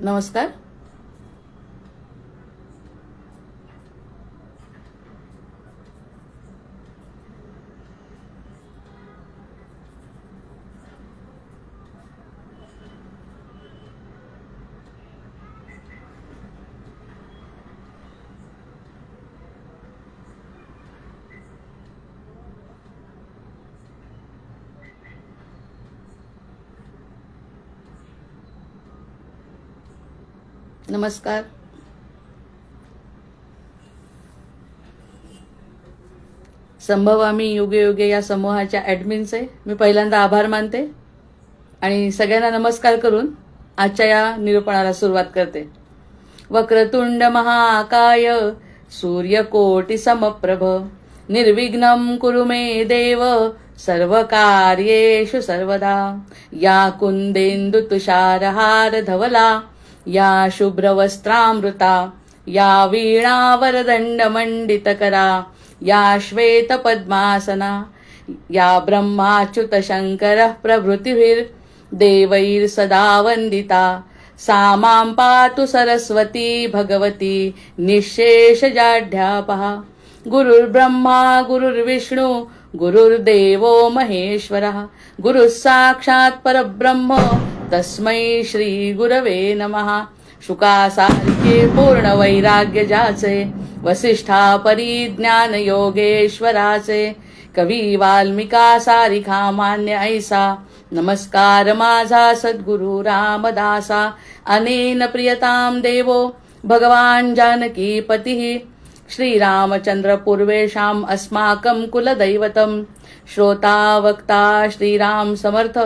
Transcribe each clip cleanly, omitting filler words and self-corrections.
नमस्कार. नमस्कार. संभवामी युगे युगे या समूहाच्या ॲडमिनचे मी पहिल्यांदा आभार मानते आणि सगळ्यांना नमस्कार करून आजच्या या निरूपणाला सुरुवात करते. वक्रतुंड महाकाय सूर्यकोटि समप्रभ निर्विघ्नं कुरु मे देव सर्व कार्येषु सर्वदा. या कुंदेन्दु तुषारहार धवला या शुभ्रवस्त्रामृता या वीणावरदण्डमण्डितकरा या श्वेतपद्मासना या ब्रह्माच्युत शङ्करः प्रभृतिभिर्देवैर्सदा वन्दिता. सा मां पातु सरस्वती भगवती निःशेषजाढ्यापहा. गुरुर्ब्रह्मा गुरुर्विष्णु गुरुर्देवो महेश्वरः गुरुः साक्षात् परब्रह्म तस्मै श्री गुरवे नमः. शुकासारिके पूर्ण वैराग्य जाचे वसिष्ठा परिज्ञान योगेश्वराचे कवी वाल्मिका सारिखा मान्य ऐसा. नमस्कार माझा सद्गुरु रामदासा. अनेन प्रियताम देवो भगवान जानकीपतिः श्रीरामचंद्र पूर्वेषाम् अस्माकं कुलदैवतम्. श्रोता वक्ता श्रीराम समर्थ.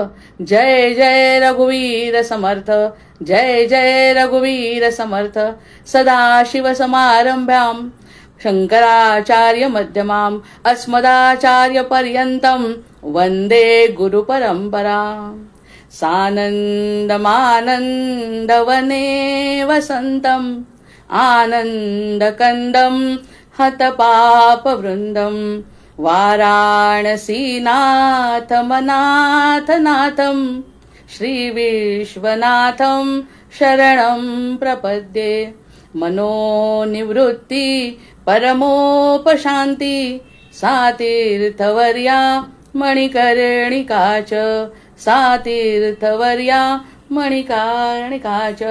जय जय रघुवीर समर्थ. जय जय रघुवीर समर्थ. सदाशिव समारंभ्यां शंकराचार्य मध्यमाम् अस्मदाचार्य पर्यन्तं वन्दे गुरुपरम्पराम्. सानन्दमानन्दवने वसन्तम् आनन्दकन्दं हतपापवृन्दं वाराणसीनाथमनाथनाथं श्रीविश्वनाथं शरणं प्रपद्ये. मनोनिवृत्ति परमोपशान्ति सा तीर्थवर्या मणिकर्णिका च. सा तीर्थवर्या मणिकर्णिका च.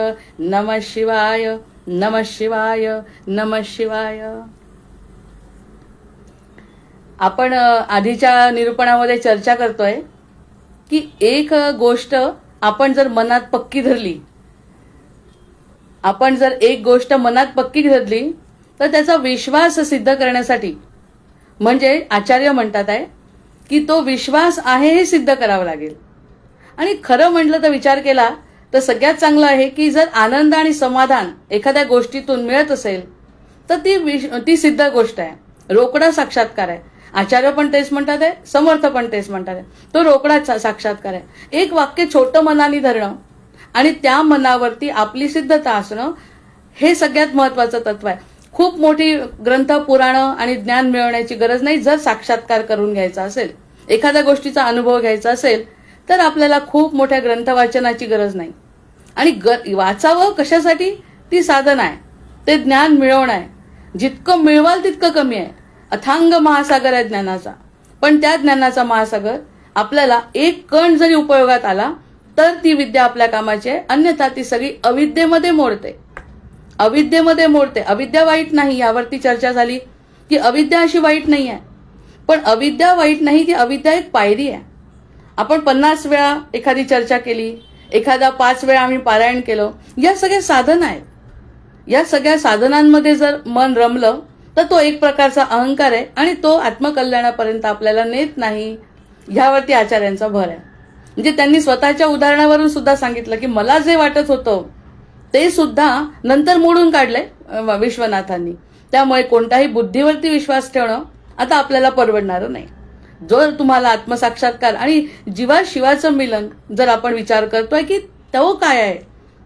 नमः शिवाय नमः शिवाय नमः शिवाय. आपण आधीच्या निरूपणामध्ये चर्चा करतोय की एक गोष्ट आपण जर मनात पक्की धरली, आपण जर एक गोष्ट मनात पक्की धरली तर त्याचा विश्वास सिद्ध करण्यासाठी, म्हणजे आचार्य म्हणतात आहे की तो विश्वास आहे हे सिद्ध करावं लागेल. आणि खरं म्हटलं तर विचार केला तर सगळ्यात चांगलं आहे की जर आनंद आणि समाधान एखाद्या गोष्टीतून मिळत असेल तर ती सिद्ध गोष्ट आहे, रोकडा साक्षात्कार आहे. आचार्य पण तेच म्हणतात आहे, समर्थ पण तेच म्हणतात आहे, तो रोकडा साक्षात्कार आहे. एक वाक्य छोटं मनाने धरणं आणि त्या मनावरती आपली सिद्धता असणं हे सगळ्यात महत्वाचं तत्व आहे. खूप मोठी ग्रंथ पुराणं आणि ज्ञान मिळवण्याची गरज नाही. जर साक्षात्कार करून घ्यायचा असेल, एखाद्या गोष्टीचा अनुभव घ्यायचा असेल तर आपल्याला खूप मोठ्या ग्रंथ वाचनाची गरज नाही. आणि वाचावं कशासाठी, ती साधन आहे, ते ज्ञान मिळवणं आहे. जितकं मिळवाल तितकं कमी आहे. अथांग महासागर आहे ज्ञानाचा, पण त्या ज्ञानाचा महासागर आपल्याला एक कण जरी उपयोगात आला तर ती विद्या आपल्या कामाची आहे. अन्यथा ती सगळी अविद्येमध्ये मोडते. अविद्येमध्ये मोडते. अविद्या वाईट नाही, यावरती चर्चा झाली की अविद्या अशी वाईट नाही आहे, पण अविद्या वाईट नाही, ती अविद्या एक पायरी आहे. आपण 50 वेळा एखादी चर्चा केली, एखादा 5 वेळा आम्ही पारायण केलं, या सगळ्या साधना आहेत. या सगळ्या साधनांमध्ये जर मन रमलं तर तो एक प्रकारचा अहंकार आहे आणि तो आत्मकल्याणापर्यंत आपल्याला नेत नाही. ह्यावरती आचार्यांचा भर आहे. म्हणजे त्यांनी स्वतःच्या उदाहरणावरून सुद्धा सांगितलं की मला जे वाटत होतं ते सुद्धा नंतर मोडून काढलंय विश्वनाथांनी. त्यामुळे कोणताही बुद्धीवरती विश्वास ठेवणं आता आपल्याला परवडणारं नाही. जर तुम्हाला आत्मसाक्षात्कार आणि जीवाशिवाचं मिलन जर आपण विचार करतोय की तो काय आहे,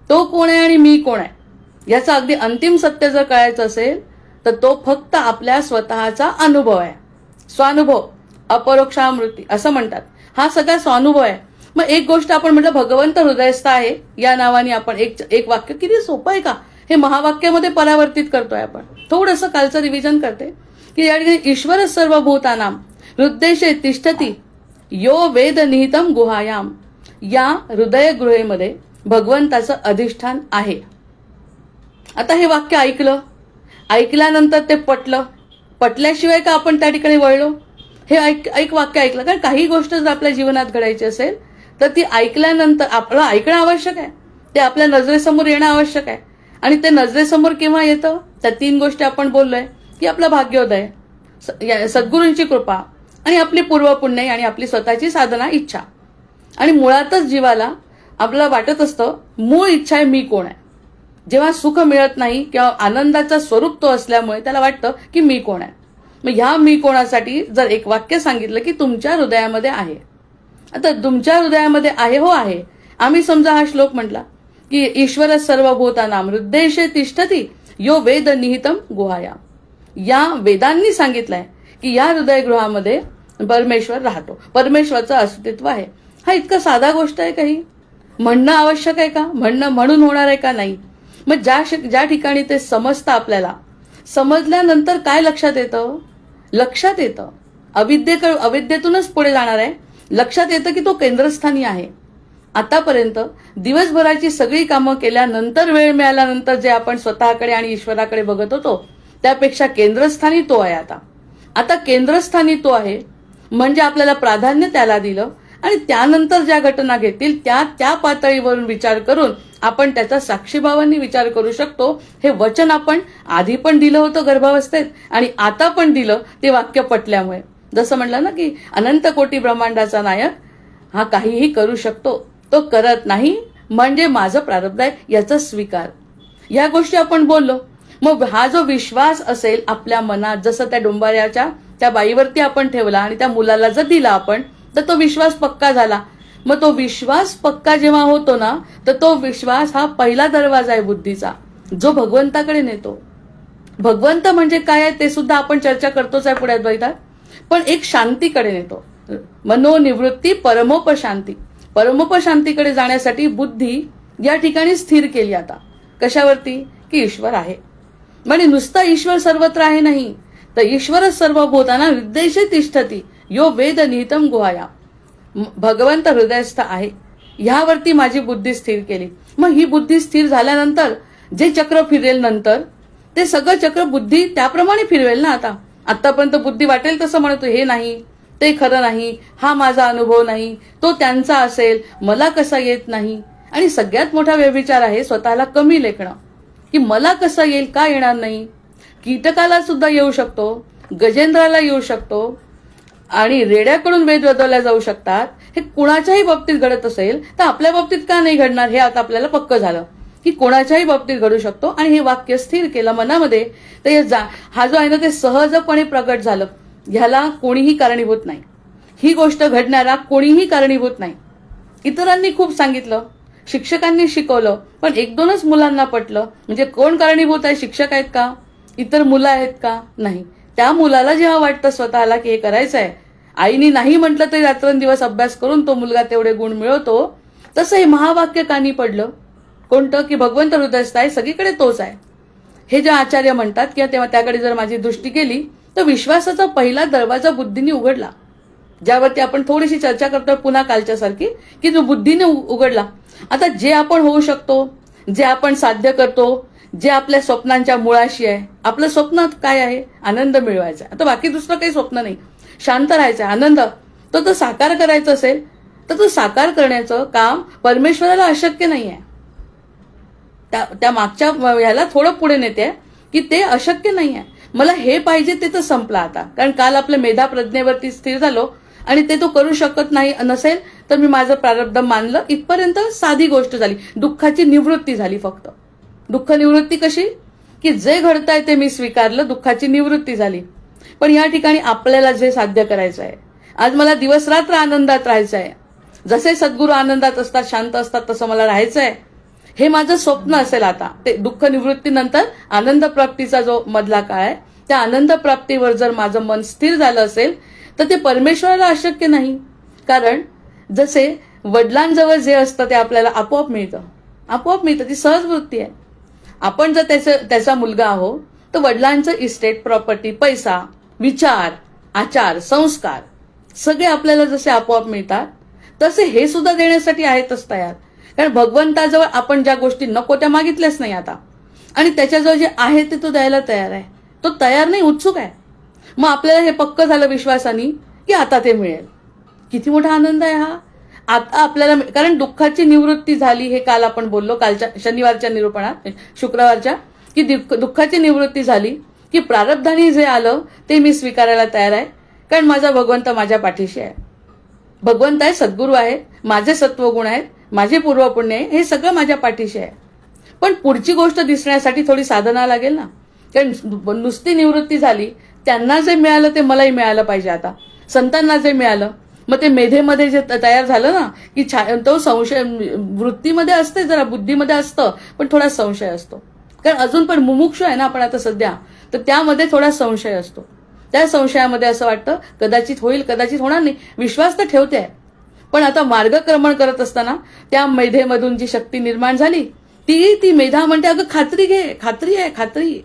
तो कोण आहे आणि मी कोण आहे, याचं अगदी अंतिम सत्य जर कळायचं असेल तर तो फक्त आपल्या स्वतःचा अनुभव आहे. स्वानुभव, अपरोक्षामृती असं म्हणतात. हा सगळा स्वानुभव आहे. मग एक गोष्ट आपण म्हटलं भगवंत हृदयस्थ आहे या नावाने आपण एक वाक्य किती सोपं आहे का हे महावाक्यामध्ये परावर्तित करतोय आपण. थोडंसं कालचं रिव्हिजन करते की या ठिकाणी ईश्वर सर्वभूतानां हृद्देशे तिष्ठती यो वेद निहितम गुहायाम. या हृदय गृहेमध्ये भगवंताचं अधिष्ठान आहे. आता हे वाक्य ऐकल्यानंतर ते पटल्याशिवाय का आपण त्या ठिकाणी वळलो. हे एक वाक्य ऐकलं कारण काही गोष्ट जर आपल्या जीवनात घडायची असेल तर ती ऐकल्यानंतर आपलं ऐकणं आवश्यक आहे. ते आपल्या नजरेसमोर येणं आवश्यक आहे. आणि ते नजरेसमोर केव्हा येतं त्या 3 गोष्टी आपण बोललोय की आपलं भाग्योदय, सद्गुरूंची कृपा आणि आपली पूर्वपुण्य आणि आपली स्वतःची साधना इच्छा. आणि मुळातच जीवाला आपल्याला वाटत असतं मूळ इच्छा आहे मी कोण आहे. जेव्हा सुख मिळत नाही किंवा आनंदाचा स्वरूप तो असल्यामुळे त्याला वाटतं की मी कोण आहे. मग ह्या मी कोणासाठी जर एक वाक्य सांगितलं की तुमच्या हृदयामध्ये आहे. आता तुमच्या हृदयामध्ये आहे हो आहे. आम्ही समजा हा श्लोक म्हटला की ईश्वर सर्वभूतानां हृद्देशे तिष्ठती यो वेद निहितम गुहायाम. या वेदांनी सांगितलंय की या हृदयगृहामध्ये परमेश्वर राहतो, परमेश्वराचं अस्तित्व आहे. हा इतका साधा गोष्ट आहे काही म्हणणं आवश्यक आहे का, म्हणून होणार आहे का, नाही. मग ज्या ठिकाणी ते समजतं आपल्याला, समजल्यानंतर काय लक्षात येतं अविद्येतूनच पुढे जाणार आहे. लक्षात येतं की तो केंद्रस्थानी आहे. आतापर्यंत दिवसभराची सगळी कामं केल्यानंतर वेळ मिळाल्यानंतर जे आपण स्वतःकडे आणि ईश्वराकडे बघत होतो त्यापेक्षा केंद्रस्थानी तो आहे. आता केंद्रस्थानी तो आहे म्हणजे आपल्याला प्राधान्य त्याला दिलं आणि त्यानंतर ज्या घटना घेतील त्या पातळीवरून विचार करून आपण त्याचा साक्षीभावांनी विचार करू शकतो. हे वचन आपण आधी पण दिलं होतं गर्भावस्थेत आणि आता पण दिलं ते वाक्य पटल्यामुळे. जसं म्हणलं ना की अनंत कोटी ब्रह्मांडाचा नायक हा काहीही करू शकतो, तो करत नाही म्हणजे माझं प्रारब्ध आहे याचा स्वीकार. या गोष्टी आपण बोललो. मग हा जो विश्वास असेल आपल्या मनात, जसं त्या डोंबाऱ्याच्या त्या बाईवरती आपण ठेवला आणि त्या मुलाला जर दिला आपण तर तो विश्वास पक्का झाला. मग तो विश्वास पक्का जेव्हा होतो ना तर तो विश्वास हा पहिला दरवाजा आहे बुद्धीचा जो भगवंताकडे नेतो. भगवंत म्हणजे काय आहे ते सुद्धा आपण चर्चा करतोच आहे पुढे अद्वैतात. पण एक शांतीकडे नेतो. मनोनिवृत्ती परमोपशांती. परमोपशांतीकडे जाण्यासाठी बुद्धी या ठिकाणी स्थिर केली. आता कशावरती की ईश्वर आहे. म्हणजे नुसता ईश्वर सर्वत्र आहे नाही तर ईश्वर सर्वभूतानां हृद्देशे तिष्ठती यो वेद निहितम गुहायाम. भगवंत हृदयस्थ आहे ह्यावरती माझी बुद्धी स्थिर केली. मग ही बुद्धी स्थिर झाल्यानंतर जे चक्र फिरेल नंतर ते सगळं चक्र बुद्धी त्याप्रमाणे फिरवेल ना. आतापर्यंत बुद्धी वाटेल तसं म्हणतो हे नाही, ते खरं नाही, हा माझा अनुभव नाही, तो त्यांचा असेल, मला कसा येत नाही. आणि सगळ्यात मोठा व्यभिचार आहे स्वतःला कमी लेखणं की मला कसं येईल, का येणार नाही. कीटकाला सुद्धा येऊ शकतो, गजेंद्राला येऊ शकतो आणि रेड्याकडून वेद बदलल्या जाऊ शकतात. हे कुणाच्याही बाबतीत घडत असेल तर आपल्या बाबतीत का नाही घडणार हे आता आपल्याला पक्क झालं की कोणाच्याही बाबतीत घडू शकतो. आणि हे वाक्य स्थिर केलं मनामध्ये तर हा जो आहे ना ते सहजपणे प्रगट झालं. ह्याला कोणीही कारणीभूत नाही. ही गोष्ट घडणारा कोणीही कारणीभूत नाही. इतरांनी खूप सांगितलं, शिक्षकांनी शिकवलं, पण 1-2च मुलांना पटलं. म्हणजे कोण कारणीभूत आहे? शिक्षक आहेत का, इतर मुलं आहेत का? नाही. त्या मुलाला जेव्हा वाटतं स्वतःला की हे करायचं आहे, आईने नाही म्हटलं तरी रात्रंदिवस अभ्यास करून तो मुलगा तेवढे गुण मिळवतो. तसं हे महावाक्य कानी पडलं. कोणतं की भगवंत हृदयस्थ आहे, सगळीकडे तोच आहे. हे जे आचार्य म्हणतात किंवा तेव्हा त्याकडे जर माझी दृष्टी गेली तर विश्वासाचा पहिला दरवाजा बुद्धीने उघडला. ज्यावरती आपण थोडीशी चर्चा करतो पुन्हा कालच्यासारखी की जो बुद्धीने उघडला. आता जे आपण होऊ शकतो, जे आपण साध्य करतो, जे आपल्या स्वप्नांच्या मुळाशी आहे, आपलं स्वप्न काय आहे? आनंद मिळवायचा. आता बाकी दुसरं काही स्वप्न नाही, शांत राहायचं, आनंद. तो साकार करायचं असेल तर तो साकार करण्याचं काम परमेश्वराला अशक्य नाही आहे. त्या मागच्या ह्याला थोडं पुढे नेते की ते अशक्य नाही आहे. मला हे पाहिजे ते तर संपलं आता. कारण काल आपल्या मेधा प्रज्ञेवरती स्थिर झालो आणि ते तो करू शकत नाही नसेल तर मी माझं प्रारब्ध मानलं. इथपर्यंत साधी गोष्ट झाली. दुःखाची निवृत्ती झाली. फक्त दुःख निवृत्ती कशी की जे घडतंय ते मी स्वीकारलं, दुःखाची निवृत्ती झाली. पण या ठिकाणी आपल्याला जे साध्य करायचं आहे, आज मला दिवस रात्र आनंदात राहायचं आहे. जसे सद्गुरू आनंदात असतात, शांत असतात, तसं मला राहायचं आहे. हे माझं स्वप्न असेल. आता ते दुःख निवृत्तीनंतर आनंद प्राप्तीचा जो मधला काळ आहे त्या आनंद प्राप्तीवर जर माझं मन स्थिर झालं असेल तर ते परमेश्वराला अशक्य नाही. कारण जसे वडिलांजवळ जे असतं ते आपल्याला आपोआप मिळतं. ती सहज वृत्ती आहे. आपण जर त्याचा मुलगा आहो तर वडिलांचं इस्टेट, प्रॉपर्टी, पैसा, विचार, आचार, संस्कार सगळे आपल्याला जसे आपोआप मिळतात तसे हे सुद्धा देण्यासाठी आहेतच तयार. कारण भगवंताजवळ आपण ज्या गोष्टी नको त्या मागितल्याच नाही आता, आणि त्याच्याजवळ जे आहे ते तो द्यायला तयार आहे. तो तयार नाही, उत्सुक आहे. मग आपल्याला हे पक्क झालं विश्वासाने की आता ते मिळेल. किती मोठा आनंद आहे हा. आता आपल्याला, कारण दुःखाची निवृत्ती झाली, हे काल आपण बोललो, कालच्या शनिवारच्या निरूपणात, शुक्रवारच्या, की दुःखाची निवृत्ती झाली की प्रारब्धाने जे आलं ते मी स्वीकारायला तयार आहे. कारण माझा भगवंत माझ्या पाठीशी आहे. भगवंत आहे, सद्गुरू आहे, माझे सत्वगुण आहेत, माझे पूर्वपुण्य आहे, हे सगळं माझ्या पाठीशी आहे. पण पुढची गोष्ट दिसण्यासाठी थोडी साधना लागेल ना. कारण नुसती निवृत्ती झाली, त्यांना जे मिळालं ते मलाही मिळालं पाहिजे. आता संतांना जे मिळालं, मग ते मेधेमध्ये जे तयार झालं ना की तो संशय वृत्तीमध्ये असते, जरा बुद्धीमध्ये असतं, पण थोडा संशय असतो. कारण अजून पण मुमुक्षु आहे ना आपण आता सध्या, तर त्यामध्ये थोडा संशय असतो. त्या संशयामध्ये असं वाटतं कदाचित होईल, कदाचित होणार नाही. विश्वास तर ठेवते आहे, पण आता मार्गक्रमण करत असताना त्या मेधेमधून जी शक्ती निर्माण झाली ती मेधा म्हणते, अगं खात्री घे, खात्री आहे, खात्री.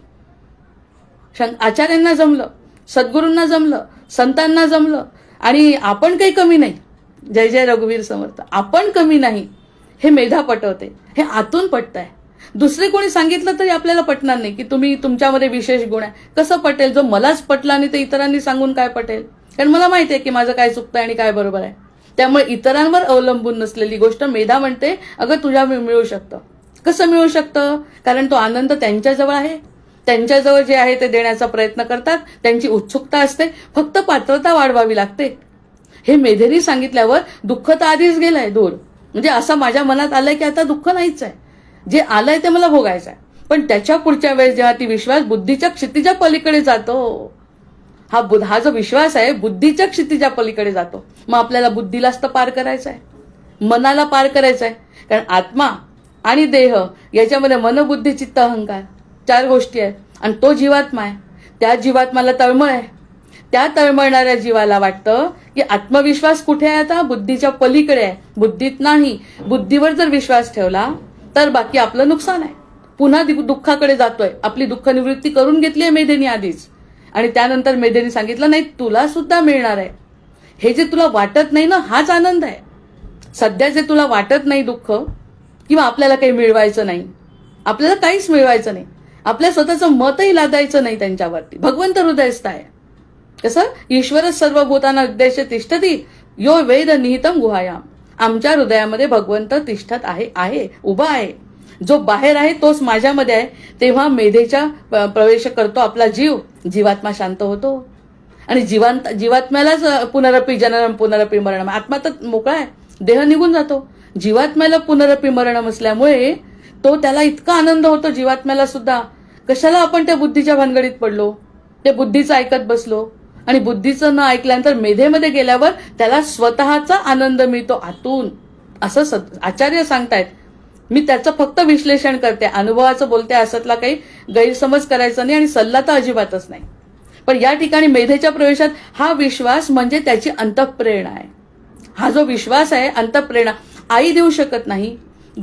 आचार्यांना जमलं, सद्गुरूंना जमलं, संतांना जमलं, आणि आपण काही कमी नाही. जय जय रघुवीर समर्थ. आपण कमी नाही हे मेधा पटवते. हे आतून पटतंय. दुसरे कोणी सांगितलं तरी आपल्याला पटणार नाही की तुम्ही, तुमच्यामध्ये विशेष गुण आहे. कसं पटेल? जो मलाच पटला नाही तर इतरांनी सांगून काय पटेल? कारण मला माहिती आहे की माझं काय चुकतंय आणि काय बरोबर आहे. त्यामुळे इतरांवर अवलंबून नसलेली गोष्ट मेधा म्हणते, अगं तुझ्या मिळू शकतं. कसं मिळू शकतं? कारण तो आनंद त्यांच्याजवळ आहे. त्यांच्याजवळ जे आहे ते देण्याचा प्रयत्न करतात. त्यांची उत्सुकता असते, फक्त पात्रता वाढवावी लागते. हे मेधेनी सांगितल्यावर दुःख तर आधीच गेलंय दूर. म्हणजे असं माझ्या मनात आलंय की आता दुःख नाहीच आहे, जे आलंय ते मला भोगायचं आहे. पण त्याच्या पुढच्या वेळेस जेव्हा ती विश्वास बुद्धीच्या क्षितिजा पलीकडे जातो, हा जो विश्वास आहे बुद्धीच्या क्षितिजा पलीकडे जातो, मग आपल्याला बुद्धीलाच तर पार करायचं आहे, मनाला पार करायचं आहे. कारण आत्मा आणि देह याच्यामध्ये मन, बुद्धी, चित्त, अहंकार 4 गोष्टी आहेत. आणि तो जीवात्मा आहे. त्या जीवात्म्याला तळमळ आहे. त्या तळमळणाऱ्या जीवाला वाटतं की आत्मविश्वास कुठे आहे? आता बुद्धीच्या पलीकडे आहे, बुद्धीत नाही. बुद्धीवर जर विश्वास ठेवला तर बाकी आपलं नुकसान आहे. पुन्हा दुःखाकडे जातोय. आपली दुःख निवृत्ती करून घेतली आहे मेधेनी आधीच, आणि त्यानंतर मेधेनी सांगितलं नाही तुला सुद्धा मिळणार आहे. हे जे तुला वाटत नाही ना, हाच आनंद आहे. सध्या जे तुला वाटत नाही दुःख, किंवा आपल्याला काही मिळवायचं नाही, आपल्याला काहीच मिळवायचं नाही, आपल्या स्वतःचं मतही लादायचं नाही त्यांच्यावरती. भगवंत हृदयस्थ आहे. कसं? ईश्वर सर्वभूताना उद्देश्य तिष्ठती यो वेद निहितम गुहायाम. आमच्या हृदयामध्ये भगवंत तिष्ठत आहे, उभा आहे. जो बाहेर आहे तोच माझ्यामध्ये आहे. तेव्हा मेधेच्या प्रवेश करतो आपला जीव, जीवात्मा शांत होतो. आणि जीवात्म्यालाच पुनरपी जननम पुनरपी मरणम. आत्मा तर मोकळा आहे, देह निघून जातो. जीवात्म्याला पुनरपी मरणम असल्यामुळे तो त्याला इतका आनंद होतो जीवात्म्याला सुद्धा. कशाला आपण त्या बुद्धीच्या भानगडीत पडलो, ते बुद्धीचं ऐकत बसलो. आणि बुद्धीचं न ऐकल्यानंतर मेधेमध्ये गेल्यावर त्याला स्वतःचा आनंद मिळतो आतून, असं आचार्य सांगतायत. मी त्याचं फक्त विश्लेषण करते, अनुभवाचं बोलते. असतला काही गैरसमज करायचा नाही आणि सल्ला तर अजिबातच नाही. पण या ठिकाणी मेधेच्या प्रवेशात हा विश्वास म्हणजे त्याची अंतःप्रेरणा आहे. हा जो विश्वास आहे, अंतःप्रेरणा, आई देऊ शकत नाही,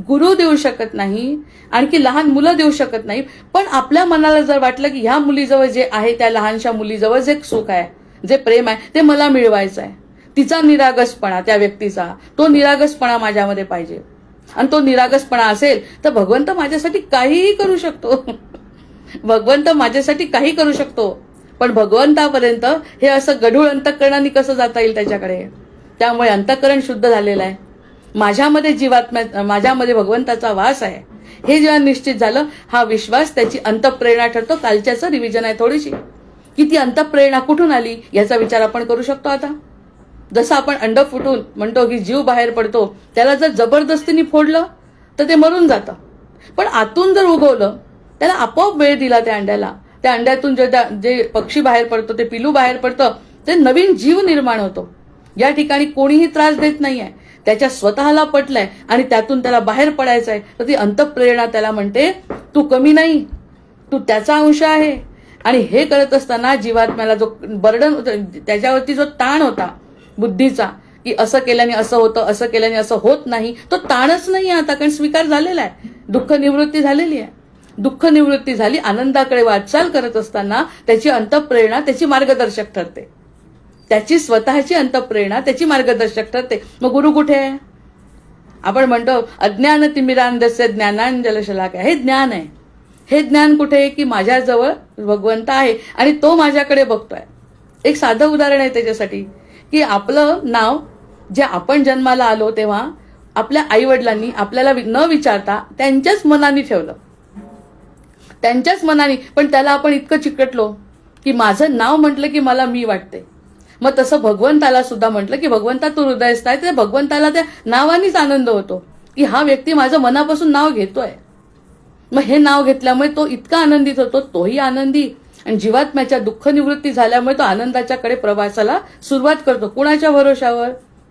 गुरु देऊ शकत नाही, आणखी लहान मुलं देऊ शकत नाही. पण आपल्या मनाला जर वाटलं की ह्या मुलीजवळ जे आहे, त्या लहानशा मुलीजवळ जे सुख आहे, जे प्रेम आहे, ते मला मिळवायचं आहे, तिचा निरागसपणा, त्या व्यक्तीचा तो निरागसपणा माझ्यामध्ये पाहिजे. आणि तो निरागसपणा असेल तर भगवंत माझ्यासाठी काहीही करू शकतो. भगवंत माझ्यासाठी काही करू शकतो. पण भगवंतापर्यंत हे असं गढूळ अंतःकरणाने कसं जाता येईल त्याच्याकडे? त्यामुळे अंतःकरण शुद्ध झालेलं आहे. माझ्यामध्ये भगवंताचा वास आहे हे जेव्हा निश्चित झालं, हा विश्वास त्याची अंतःप्रेरणा ठरतो. कालच्याचं रिव्हिजन आहे थोडीशी, की ती अंतःप्रेरणा कुठून आली याचा विचार आपण करू शकतो. आता जसं आपण अंड फुटून म्हणतो की जीव बाहेर पडतो, त्याला जर जबरदस्तीने फोडलं तर ते मरून जातं. पण आतून जर उगवलं, त्याला आपोआप वेळ दिला त्या अंड्याला, त्या अंड्यातून जे पक्षी बाहेर पडतो, ते पिलू बाहेर पडतं, ते नवीन जीव निर्माण होतो. या ठिकाणी कोणीही त्रास देत नाहीये, त्याच्या स्वतःला पटलंय आणि त्यातून त्याला बाहेर पडायचं आहे. तर ती अंतःप्रेरणा त्याला म्हणते तू कमी नाही, तू त्याचा अंश आहे. आणि हे करत असताना जीवात्म्याला जो बर्डन होतं, त्याच्यावरती जो ताण होता बुद्धीचा, की असं केल्याने असं होतं, असं केल्याने असं होत नाही, तो ताणच नाही आता, कारण स्वीकार झालेला आहे, दुःख निवृत्ती झालेली आहे. दुःख निवृत्ती झाली, आनंदाकडे वाटचाल करत असताना त्याची अंतःप्रेरणा त्याची मार्गदर्शक ठरते, त्याची स्वतःची अंतःप्रेरणा त्याची मार्गदर्शक ठरते. मग गुरु कुठे आहे? आपण म्हणतो अज्ञान तिमिरांधस्य ज्ञानांजलशलाकया, हे ज्ञान आहे. हे ज्ञान कुठे आहे? की माझ्याजवळ भगवंत आहे आणि तो माझ्याकडे बघतोय. एक साधं उदाहरण आहे त्याच्यासाठी, की आपलं नाव जे आपण जन्माला आलो तेव्हा आपल्या आई वडिलांनी आपल्याला न विचारता त्यांच्याच मनाने ठेवलं, त्यांच्याच मनाने. पण त्याला आपण इतकं चिकटलो की माझं नाव म्हटलं की मला मी वाटते. मग तसं भगवंताला सुद्धा म्हटलं की भगवंता तू हृदयस्थ आहे, त्या भगवंताला त्या नावानेच आनंद होतो की हा व्यक्ती माझं मनापासून नाव घेतोय. मग हे नाव घेतल्यामुळे तो इतका आनंदित होतो, तोही आनंदी, आणि जीवात्म्याच्या दुःख निवृत्ती झाल्यामुळे तो आनंदाच्याकडे प्रवासाला सुरुवात करतो. कुणाच्या भरोशावर?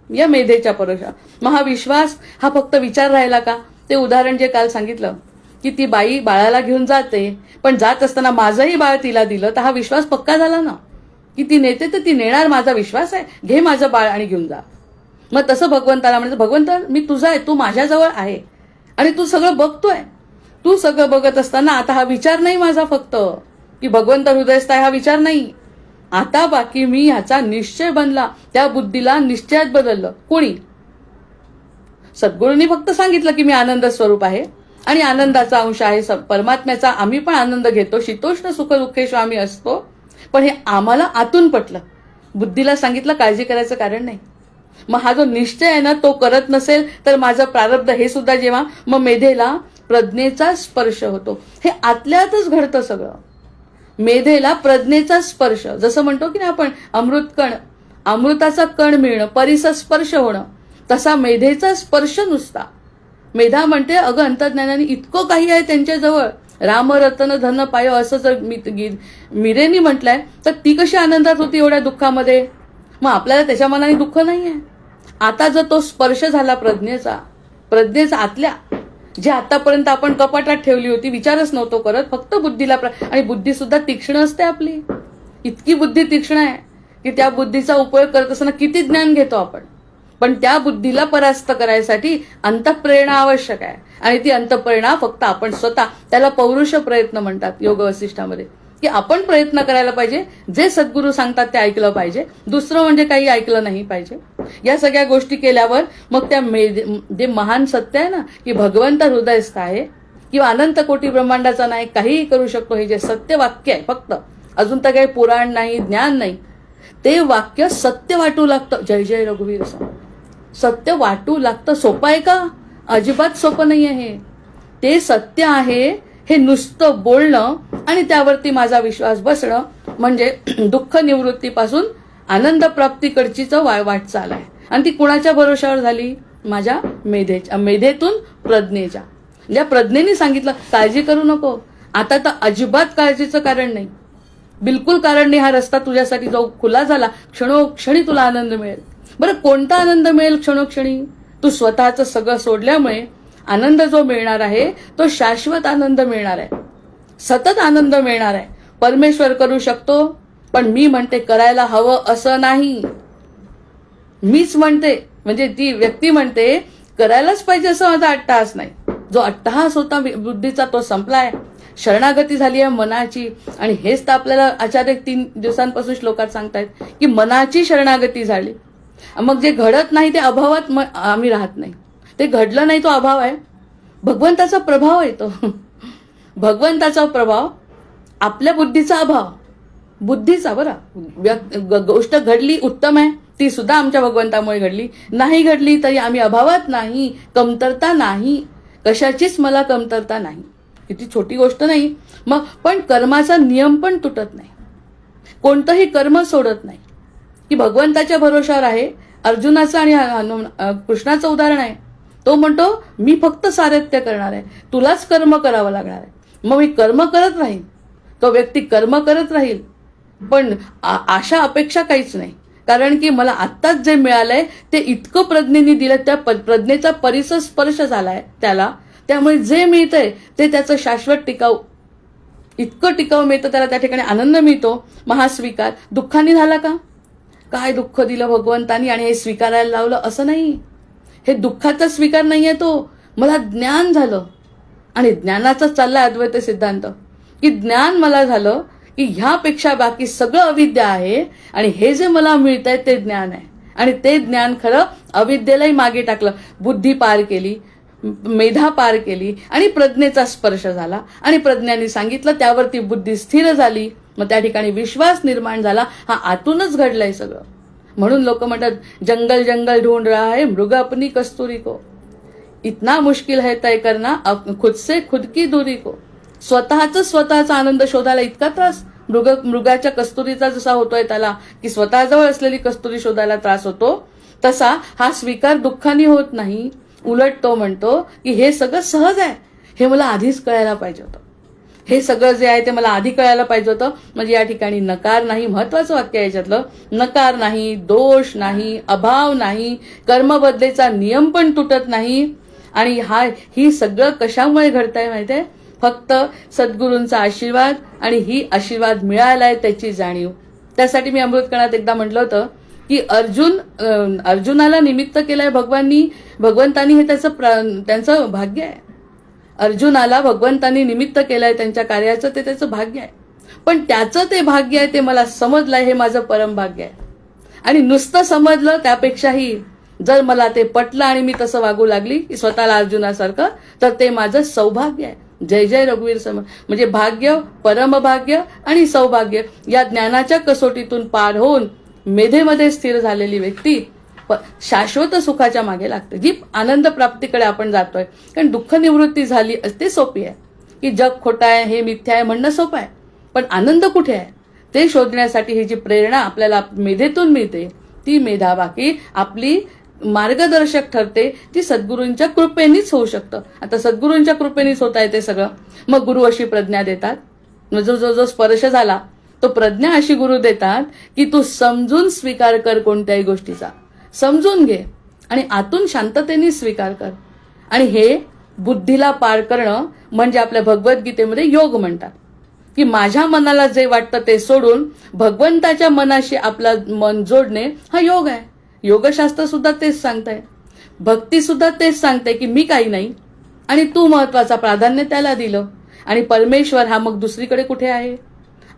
या मेधेच्या भरोशावर. मग हा विश्वास हा फक्त विचार राहिला का? ते उदाहरण जे काल सांगितलं की ती बाई बाळाला घेऊन जाते, पण जात असताना माझंही बाळ तिला दिलं, तर हा विश्वास पक्का झाला ना, की ती नेते तर ती नेणार, माझा विश्वास आहे, घे माझं बाळ आणि घेऊन जा. मग तसं भगवंताला म्हणजे भगवंत मी तुझा आहे, तू माझ्याजवळ आहे आणि तू सगळं बघतोय. तू सगळं बघत असताना आता हा विचार नाही माझा फक्त की भगवंत हृदयस्थ आहे, हा विचार नाही. आता बाकी मी ह्याचा निश्चय बनला, त्या बुद्धीला निश्चयात बदललं. कोणी? सद्गुरूंनी फक्त सांगितलं की मी आनंद स्वरूप आहे आणि आनंदाचा अंश आहे परमात्म्याचा, आम्ही पण आनंद घेतो, शीतोष्ण सुख दुःखेश आम्ही असतो. पण हे आम्हाला आतून पटलं, बुद्धीला सांगितलं काळजी करायचं कारण नाही. मग हा जो निश्चय आहे ना तो करत नसेल तर माझं प्रारब्ध हे सुद्धा जेव्हा मग मेधेला प्रज्ञेचा स्पर्श होतो. हे आतल्यातच घडतं सगळं. मेधेला प्रज्ञेचा स्पर्श, जसं म्हणतो की ना आपण अमृतकण, अमृताचा कण मिळणं, परिसस्पर्श होणं, तसा मेधेचा स्पर्श नुसता. मेधा म्हणते अगं अंतर्ज्ञानाने इतकं काही आहे त्यांच्याजवळ, राम रतन धन पायो असं जर मीरेनी म्हटलंय, तर ती कशी आनंदात होती एवढ्या दुःखामध्ये? मग आपल्याला त्याच्या मनाने दुःख नाहीये. आता जर तो स्पर्श झाला प्रज्ञेचा आतल्या, जे आतापर्यंत आपण कपाटात ठेवली होती, विचारच नव्हतो करत, फक्त बुद्धीला आणि बुद्धी सुद्धा तीक्ष्ण असते आपली, इतकी बुद्धी तीक्ष्ण आहे की त्या बुद्धीचा उपयोग करत असताना किती ज्ञान घेतो आपण, पण त्या बुद्धीला परास्त करायसाठी अंतःप्रेरणा आवश्यक आहे. आणि ती अंतःप्रेरणा फक्त आपण स्वतः, त्याला पौरुष प्रयत्न म्हणतात योग वसिष्ठामध्ये, की आपण प्रयत्न करायला पाहिजे, जे सद्गुरू सांगतात ते ऐकलं पाहिजे, दुसरं म्हणजे काही ऐकलं नाही पाहिजे. या सगळ्या गोष्टी केल्यावर मग त्या जे महान सत्य आहे ना की भगवंत हृदयस्थ आहे किंवा अनंत कोटी ब्रह्मांडाचा नाही, काहीही करू शकतो, हे जे सत्य वाक्य आहे, फक्त अजून तर काही पुराण नाही, ज्ञान नाही, ते वाक्य सत्य वाटू लागतं. जय जय रघुवीर सत्य वाटू लागतं. सोपं आहे का? अजिबात सोपं नाही आहे. ते सत्य आहे हे नुसतं बोलणं आणि त्यावरती माझा विश्वास बसणं म्हणजे दुःख निवृत्तीपासून आनंद प्राप्तीकडचीच वाटचाल आहे. आणि ती कुणाच्या भरोशावर झाली? माझ्या मेधेतून प्रज्ञेच्या. ज्या प्रज्ञेने सांगितलं काळजी करू नको, आता तर अजिबात काळजीचं कारण नाही, बिलकुल कारण नाही, हा रस्ता तुझ्यासाठी जो खुला झाला, क्षणोक्षणी तुला आनंद मिळेल. बरं कोणता आनंद मिळेल क्षणोक्षणी? तू स्वतःचं सगळं सोडल्यामुळे आनंद जो मिळणार आहे तो शाश्वत आनंद मिळणार आहे, सतत आनंद मिळणार आहे. परमेश्वर करू शकतो, पण मी म्हणते करायला हवं असं नाही. मीच म्हणते म्हणजे ती व्यक्ती म्हणते करायलाच पाहिजे असं माझा अट्टहास नाही. जो अट्टहास होता बुद्धीचा तो संपलाय, शरणागती झाली आहे मनाची. आणि हेच तर आपल्याला आचार्य 3 दिवसांपासून श्लोकात सांगतायत की मनाची शरणागती झाली. मग जे घडत नाही ते अभावात आम्ही राहत नाही, ते घडलं नाही तो अभाव आहे, भगवंताचा प्रभाव आहे तो. भगवंताचा प्रभाव, आपल्या बुद्धीचा अभाव, बुद्धीचा. बरं गोष्ट घडली उत्तम आहे, ती सुद्धा आमच्या भगवंतामुळे घडली, नाही घडली तरी आम्ही अभावात नाही, कमतरता नाही, कशाचीच मला कमतरता नाही. किती छोटी गोष्ट नाही. मग पण कर्माचा नियम पण तुटत नाही, कोणतंही कर्म सोडत नाही, की भगवंताच्या भरोशावर आहे. अर्जुनाचं आणि कृष्णाचं उदाहरण आहे. तो म्हणतो मी फक्त सारथ्य करणार आहे, तुलाच कर्म करावं लागणार आहे. मग मी कर्म करत राहील, तो व्यक्ती कर्म करत राहील, पण आशा अपेक्षा काहीच नाही, कारण की मला आत्ताच जे मिळालंय ते इतकं प्रज्ञेने दिलं, त्या प्रज्ञेचा परिसस्पर्श झालाय त्याला, त्यामुळे जे मिळतंय ते त्याचं शाश्वत टिकाऊ, इतकं टिकाऊ मिळतं त्याला, त्या ठिकाणी आनंद मिळतो. महास्वीकार दुःखाने झाला का? काय दुःख दिलं भगवंतानी आणि हे स्वीकारायला लावलं, असं नाही. हे दुःखाचा स्वीकार नाहीये, तो मला ज्ञान झालं. आणि ज्ञानाचा चालला अद्वैत सिद्धांत, की ज्ञान मला झालं की ह्यापेक्षा बाकी सगळं अविद्या आहे आणि हे जे मला मिळतंय ते ज्ञान आहे. आणि ते ज्ञान खरं अविद्येलाही मागे टाकलं. बुद्धी पार केली, मेधा पार केली आणि प्रज्ञेचा स्पर्श झाला आणि प्रज्ञाने सांगितलं, त्यावरती बुद्धी स्थिर झाली. मग त्या ठिकाणी विश्वास निर्माण झाला. हा आतूनच घडलंय सगळं. म्हणून लोक म्हणतात जंगल जंगल ढूंढ रहा है मृग अपनी कस्तुरी को, इतना मुश्किल है तय करना खुद से खुद की दूरी को. स्वतःचा आनंद शोधायला इतका त्रास मृगाच्या कस्तुरीचा जसा होतोय त्याला, की स्वतःजवळ असलेली कस्तुरी शोधायला त्रास होतो, तसा हा स्वीकार दुःखाने होत नाही. उलट तो म्हणतो की हे सगळं सहज आहे, हे मला आधीच कळायला पाहिजे होतं. हे सगळं जे आहे ते मला आधी कळायला पाहिजे होतं. म्हणजे या ठिकाणी नकार नाही, महत्वाचं वाक्य आहे याच्यातलं. नकार नाही, दोष नाही, अभाव नाही, कर्मबद्धतेचा नियम पण तुटत नाही. आणि ही सगळं कशामुळे घडतंय माहितीये? फक्त सद्गुरूंचा आशीर्वाद आणि ही आशीर्वाद मिळालाय त्याची जाणीव. त्यासाठी मी अमृतकणात एकदा म्हटलं होतं की अर्जुनाला निमित्त केलंय भगवंतानी, हे त्यांचं भाग्य आहे. अर्जुनाला भगवंतानी निमित्त केलंय त्यांच्या कार्याचं, ते त्याचं भाग्य आहे. पण त्याचं ते भाग्य आहे ते मला समजलंय, हे माझं परम भाग्य आहे. आणि नुसतं समजलं त्यापेक्षाही जर मला ते पटलं आणि मी तसं वागू लागली की स्वतःला अर्जुनासारखं, तर ते माझं सौभाग्य आहे. जय जय रघुवीर समर्थ. म्हणजे भाग्य, परमभाग्य आणि सौभाग्य या ज्ञानाच्या कसोटीतून पार होऊन मेधेमध्ये स्थिर झालेली व्यक्ती शाश्वत सुखाच्या मागे लागते, जी आनंद प्राप्तीकडे आपण जातोय. कारण दुःख निवृत्ती झाली असते सोपी आहे, की जग खोटं आहे, हे मिथ्या आहे म्हणणं सोपं आहे. पण आनंद कुठे आहे ते शोधण्यासाठी ही जी प्रेरणा आपल्याला मेधेतून मिळते, ती मेधा बाकी आपली मार्गदर्शक ठरते, ती सद्गुरूंच्या कृपेनीच होऊ शकतं. आता सद्गुरूंच्या कृपेनीच होत आहे ते सगळं. मग गुरु अशी प्रज्ञा देतात, जो स्पर्श झाला तो प्रज्ञा अशी गुरु देतात की तू समजून स्वीकार कर, कोणत्याही गोष्टीचा समजून घे आणि आतून शांततेने स्वीकार कर. आणि हे बुद्धीला पार करणं म्हणजे आपल्या भगवद्गीतेमध्ये योग म्हणतात, की माझ्या मनाला जे वाटतं ते सोडून भगवंताच्या मनाशी आपलं मन जोडणे हा योग आहे. योगशास्त्र सुद्धा तेच सांगतंय, भक्ती सुद्धा तेच सांगते की मी काही नाही आणि तू महत्वाचा प्राधान्य त्याला दिलं. आणि परमेश्वर हा मग दुसरीकडे कुठे आहे?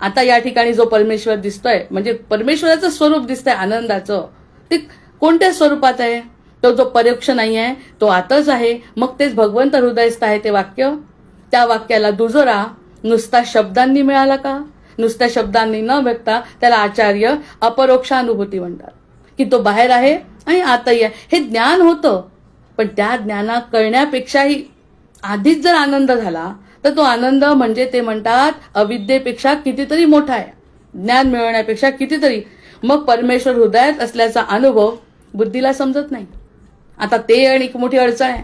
आता या ठिकाणी जो परमेश्वर दिसतोय म्हणजे परमेश्वराचं स्वरूप दिसतंय आनंदाचं, ते कोणत्या स्वरूपात आहे? तो जो परोक्ष नाही आहे, तो आतच आहे. मग तेच भगवंत हृदयस्थ आहे ते वाक्य. त्या वाक्याला दुजोरा नुसता शब्दांनी मिळाला का? नुसत्या शब्दांनी न व्यक्ता त्याला आचार्य अपरोक्षानुभूती म्हणतात, की तो बाहेर आहे आणि आतही आहे. हे ज्ञान होतं, पण त्या ज्ञाना कळण्यापेक्षाही आधीच जर आनंद झाला तर तो आनंद म्हणजे ते म्हणतात अविद्येपेक्षा कितीतरी मोठा आहे, ज्ञान मिळवण्यापेक्षा कितीतरी. मग परमेश्वर हृदयात असल्याचा अनुभव बुद्धीला समजत नाही. आता ते आणि एक मोठी अडचण आहे,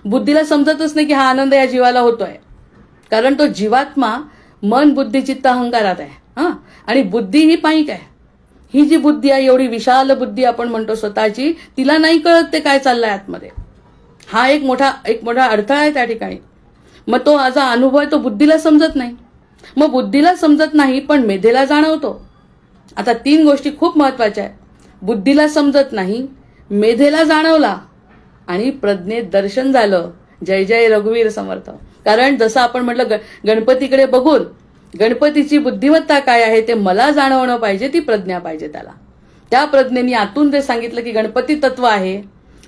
बुद्धीला समजतच नाही की हा आनंद या जीवाला होतोय. कारण तो जीवात्मा मन बुद्धी चित्त अहंकारात आहे. आणि बुद्धी ही पाईक आहे. ही जी बुद्धी आहे, एवढी विशाल बुद्धी आपण म्हणतो स्वतःची, तिला नाही कळत ते काय चाललंय आतमध्ये. हा एक मोठा अडथळा आहे त्या ठिकाणी. मग तो माझा अनुभव आहे, तो बुद्धीला समजत नाही. मग बुद्धीला समजत नाही पण मेधेला जाणवतो. आता 3 गोष्टी खूप महत्वाच्या आहेत. बुद्धीला समजत नाही, मेधेला जाणवला आणि प्रज्ञेत दर्शन झालं. जय जय रघुवीर समर्थ. कारण जसं आपण म्हटलं गणपतीकडे बघून गणपतीची बुद्धिमत्ता काय आहे ते मला जाणवणं पाहिजे, ती प्रज्ञा पाहिजे त्याला. त्या प्रज्ञेने आतून ते सांगितलं की गणपती तत्व आहे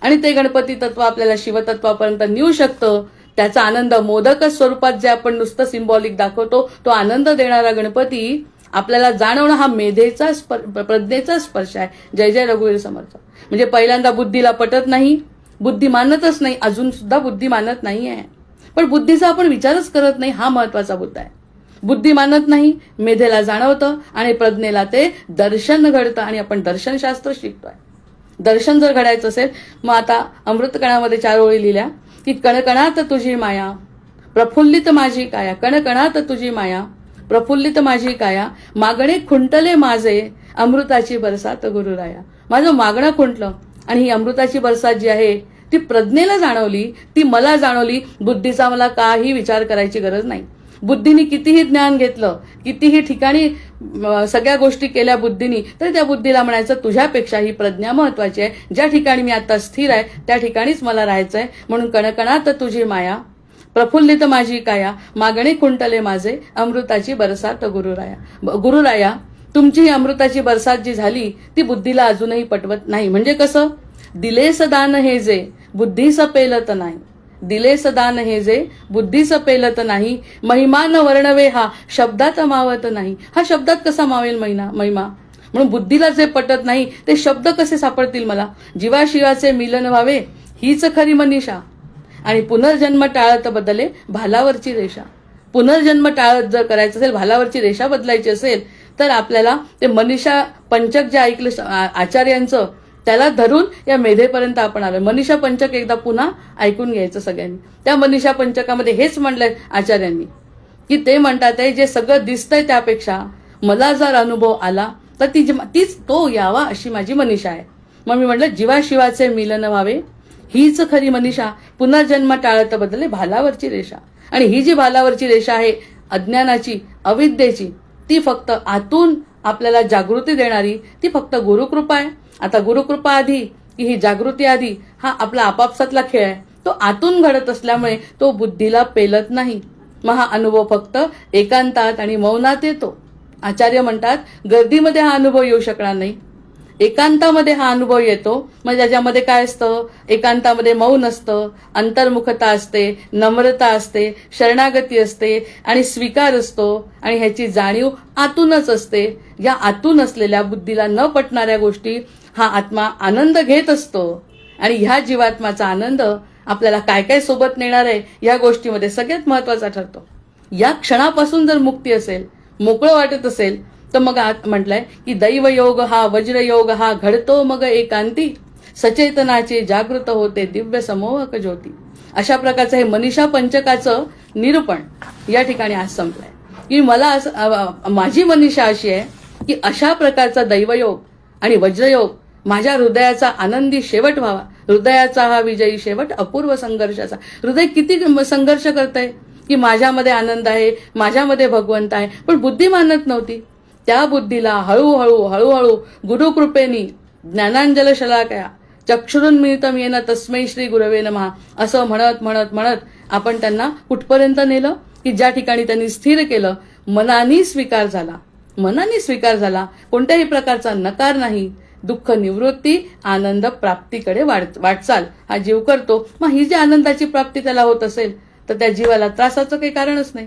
आणि ते गणपती तत्व आपल्याला शिवतत्वापर्यंत नेऊ शकतं. त्याचा आनंद मोदक स्वरूपात जे आपण नुसतं सिंबॉलिक दाखवतो, तो आनंद देणारा गणपती आपल्याला जाणवणं हा मेधेचा प्रज्ञेचा स्पर्श आहे. जय जय रघुवीर समर्थ. म्हणजे पहिल्यांदा बुद्धीला पटत नाही, बुद्धी मानतच नाही, अजून सुद्धा बुद्धी मानत नाही आहे. पण बुद्धीचा आपण विचारच करत नाही, हा महत्वाचा मुद्दा आहे. बुद्धी मानत नाही, मेधेला जाणवतं आणि प्रज्ञेला ते दर्शन घडतं. आणि आपण दर्शनशास्त्र शिकतोय. दर्शन जर घडायचं असेल, मग आता अमृतकणामध्ये 4 ओळी लिहिल्या की कणकणात तुझी माया प्रफुल्लित माझी काया, कणकणात तुझी माया प्रफुल्लित माझी काया, मागणे खुंटले माझे अमृताची बरसात गुरुराया. माझं मागणं खुंटलं आणि ही अमृताची बरसात जी आहे ती प्रज्ञेला जाणवली, ती मला जाणवली. बुद्धीचा मला काही विचार करायची गरज नाही. बुद्धीने कितीही ज्ञान घेतलं, कितीही ठिकाणी सगळ्या गोष्टी केल्या बुद्धीनी, तर त्या बुद्धीला म्हणायचं तुझ्यापेक्षा ही प्रज्ञा महत्वाची आहे. ज्या ठिकाणी मी आता स्थिर आहे त्या ठिकाणीच मला राहायचंय. म्हणून कणकणात तुझी माया, प्रफुल्लित माझी काया, मागणे कुंटले माझे, अमृताची बरसात गुरुराया. तुमची ही अमृताची बरसात जी झाली ती बुद्धीला अजूनही पटवत नाही. म्हणजे कसं, दिलेस दान हे जे बुद्धीस पेलत नाही, दिलेस दान हे जे बुद्धीस पेलत नाही, महिमान वर्णवे हा शब्दात मावत नाही. हा शब्दात कसा मावेल महिमा? म्हणून बुद्धीला जे पटत नाही ते शब्द कसे सापडतील मला? जीवाशिवाचे मिलन व्हावे हीच खरी मनीषा, आणि पुनर्जन्म टाळत बदले भालावरची रेषा. पुनर्जन्म टाळत जर करायचं असेल, भालावरची रेषा बदलायची असेल, तर आपल्याला ते मनीषा पंचक जे ऐकलं आचार्यांचं, त्याला धरून या मेधेपर्यंत आपण आलो. मनीषा पंचक एकदा पुन्हा ऐकून घ्यायचं सगळ्यांनी. त्या मनीषा पंचकामध्ये हेच म्हणलंय आचार्यांनी, की ते म्हणतात आहे जे सगळं दिसतंय त्यापेक्षा मला जर अनुभव आला तर तीच तो यावा अशी माझी मनीषा आहे. मग मी म्हटलं जीवाशिवाचे मिलन व्हावे हीच खरी मनीषा, पुनर्जन्म टाळत बदले भालावरची रेषा. आणि ही जी भालावरची रेषा आहे अज्ञानाची, अविद्येची, ती फक्त आतून आपल्याला जागृती देणारी ती फक्त गुरुकृपा आहे. आता गुरुकृपा आधी की ही जागृती आधी, हा आपला आपापसातला खेळ आहे. तो आतून घडत असल्यामुळे तो बुद्धीला पेलत नाही. मग हा अनुभव फक्त एकांतात आणि मौनात येतो. आचार्य म्हणतात गर्दीमध्ये हा अनुभव येऊ शकणार नाही, एकांतामध्ये हा अनुभव येतो. म्हणजे ज्याच्यामध्ये काय असतं, एकांतामध्ये मौन असतं, अंतर्मुखता असते, नम्रता असते, शरणागती असते आणि स्वीकार असतो. आणि ह्याची जाणीव आतूनच असते. या आतून असलेल्या बुद्धीला न पटणाऱ्या गोष्टी हा आत्मा आनंद घेत असतो. आणि ह्या जीवात्माचा आनंद आपल्याला काय काय सोबत नेणार आहे या गोष्टीमध्ये सगळ्यात महत्वाचा ठरतो. या क्षणापासून जर मुक्ती असेल, मोकळं वाटत असेल, तर मग म्हटलंय की दैवयोग हा, वज्रयोग हा घडतो मग एकांती, सचेतनाचे जागृत होते दिव्य समोहक ज्योती. अशा प्रकारचं हे मनीषा पंचकाचं निरूपण या ठिकाणी आज संपलंय. की मला माझी मनीषा अशी आहे की अशा प्रकारचा दैवयोग आणि वज्रयोग माझ्या हृदयाचा आनंदी शेवट व्हावा. हृदयाचा हा विजयी शेवट अपूर्व संघर्षाचा. हृदय किती संघर्ष करतंय की माझ्यामध्ये आनंद आहे, माझ्यामध्ये भगवंत आहे, पण बुद्धी मानत नव्हती. त्या बुद्धीला हळूहळू गुरुकृपेनी ज्ञानांजल शलाकया चक्षुरुन्मिलितम् येन तस्मै श्री गुरवे नमः असं म्हणत आपण त्यांना कुठपर्यंत नेलं की ज्या ठिकाणी त्यांनी स्थिर केलं, मनाने स्वीकार झाला, कोणत्याही प्रकारचा नकार नाही, दुःख निवृत्ती, आनंद प्राप्तीकडे वाटचाल हा जीव करतो. मग ही जी आनंदाची प्राप्ती त्याला होत असेल तर त्या जीवाला त्रासाचं काही कारणच नाही.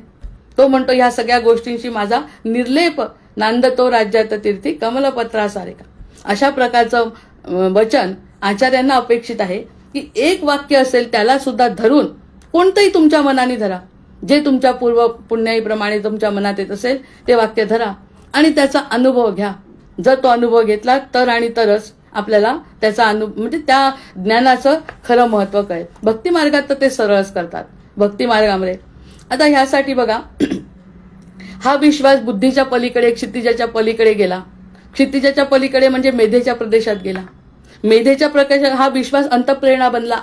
तो म्हणतो ह्या सगळ्या गोष्टींशी माझा निर्लेप नांदतो राज्यात तीर्थी कमलपत्रासारखा. अशा प्रकारचं वचन आचार्यांना अपेक्षित आहे की एक वाक्य असेल त्याला सुद्धा धरून, कोणतंही तुमच्या मनाने धरा, जे तुमच्या पूर्व पुण्याईप्रमाणे तुमच्या मनात येत असेल ते वाक्य धरा आणि त्याचा अनुभव घ्या. जर तो अनुभव घेतला तर आणि तरच आपल्याला त्याचा म्हणजे त्या ज्ञानाचं खरं महत्व कळेल. भक्ती मार्गात तर ते सरळच करतात. भक्ती मार्गामध्ये आता ह्यासाठी बघा, हा विश्वास बुद्धीच्या पलीकडे, क्षितिजाच्या पलीकडे गेला. क्षितिजाच्या पलीकडे म्हणजे मेधेच्या प्रदेशात गेला. मेधेच्या प्रकाशात हा विश्वास अंतःप्रेरणा बनला.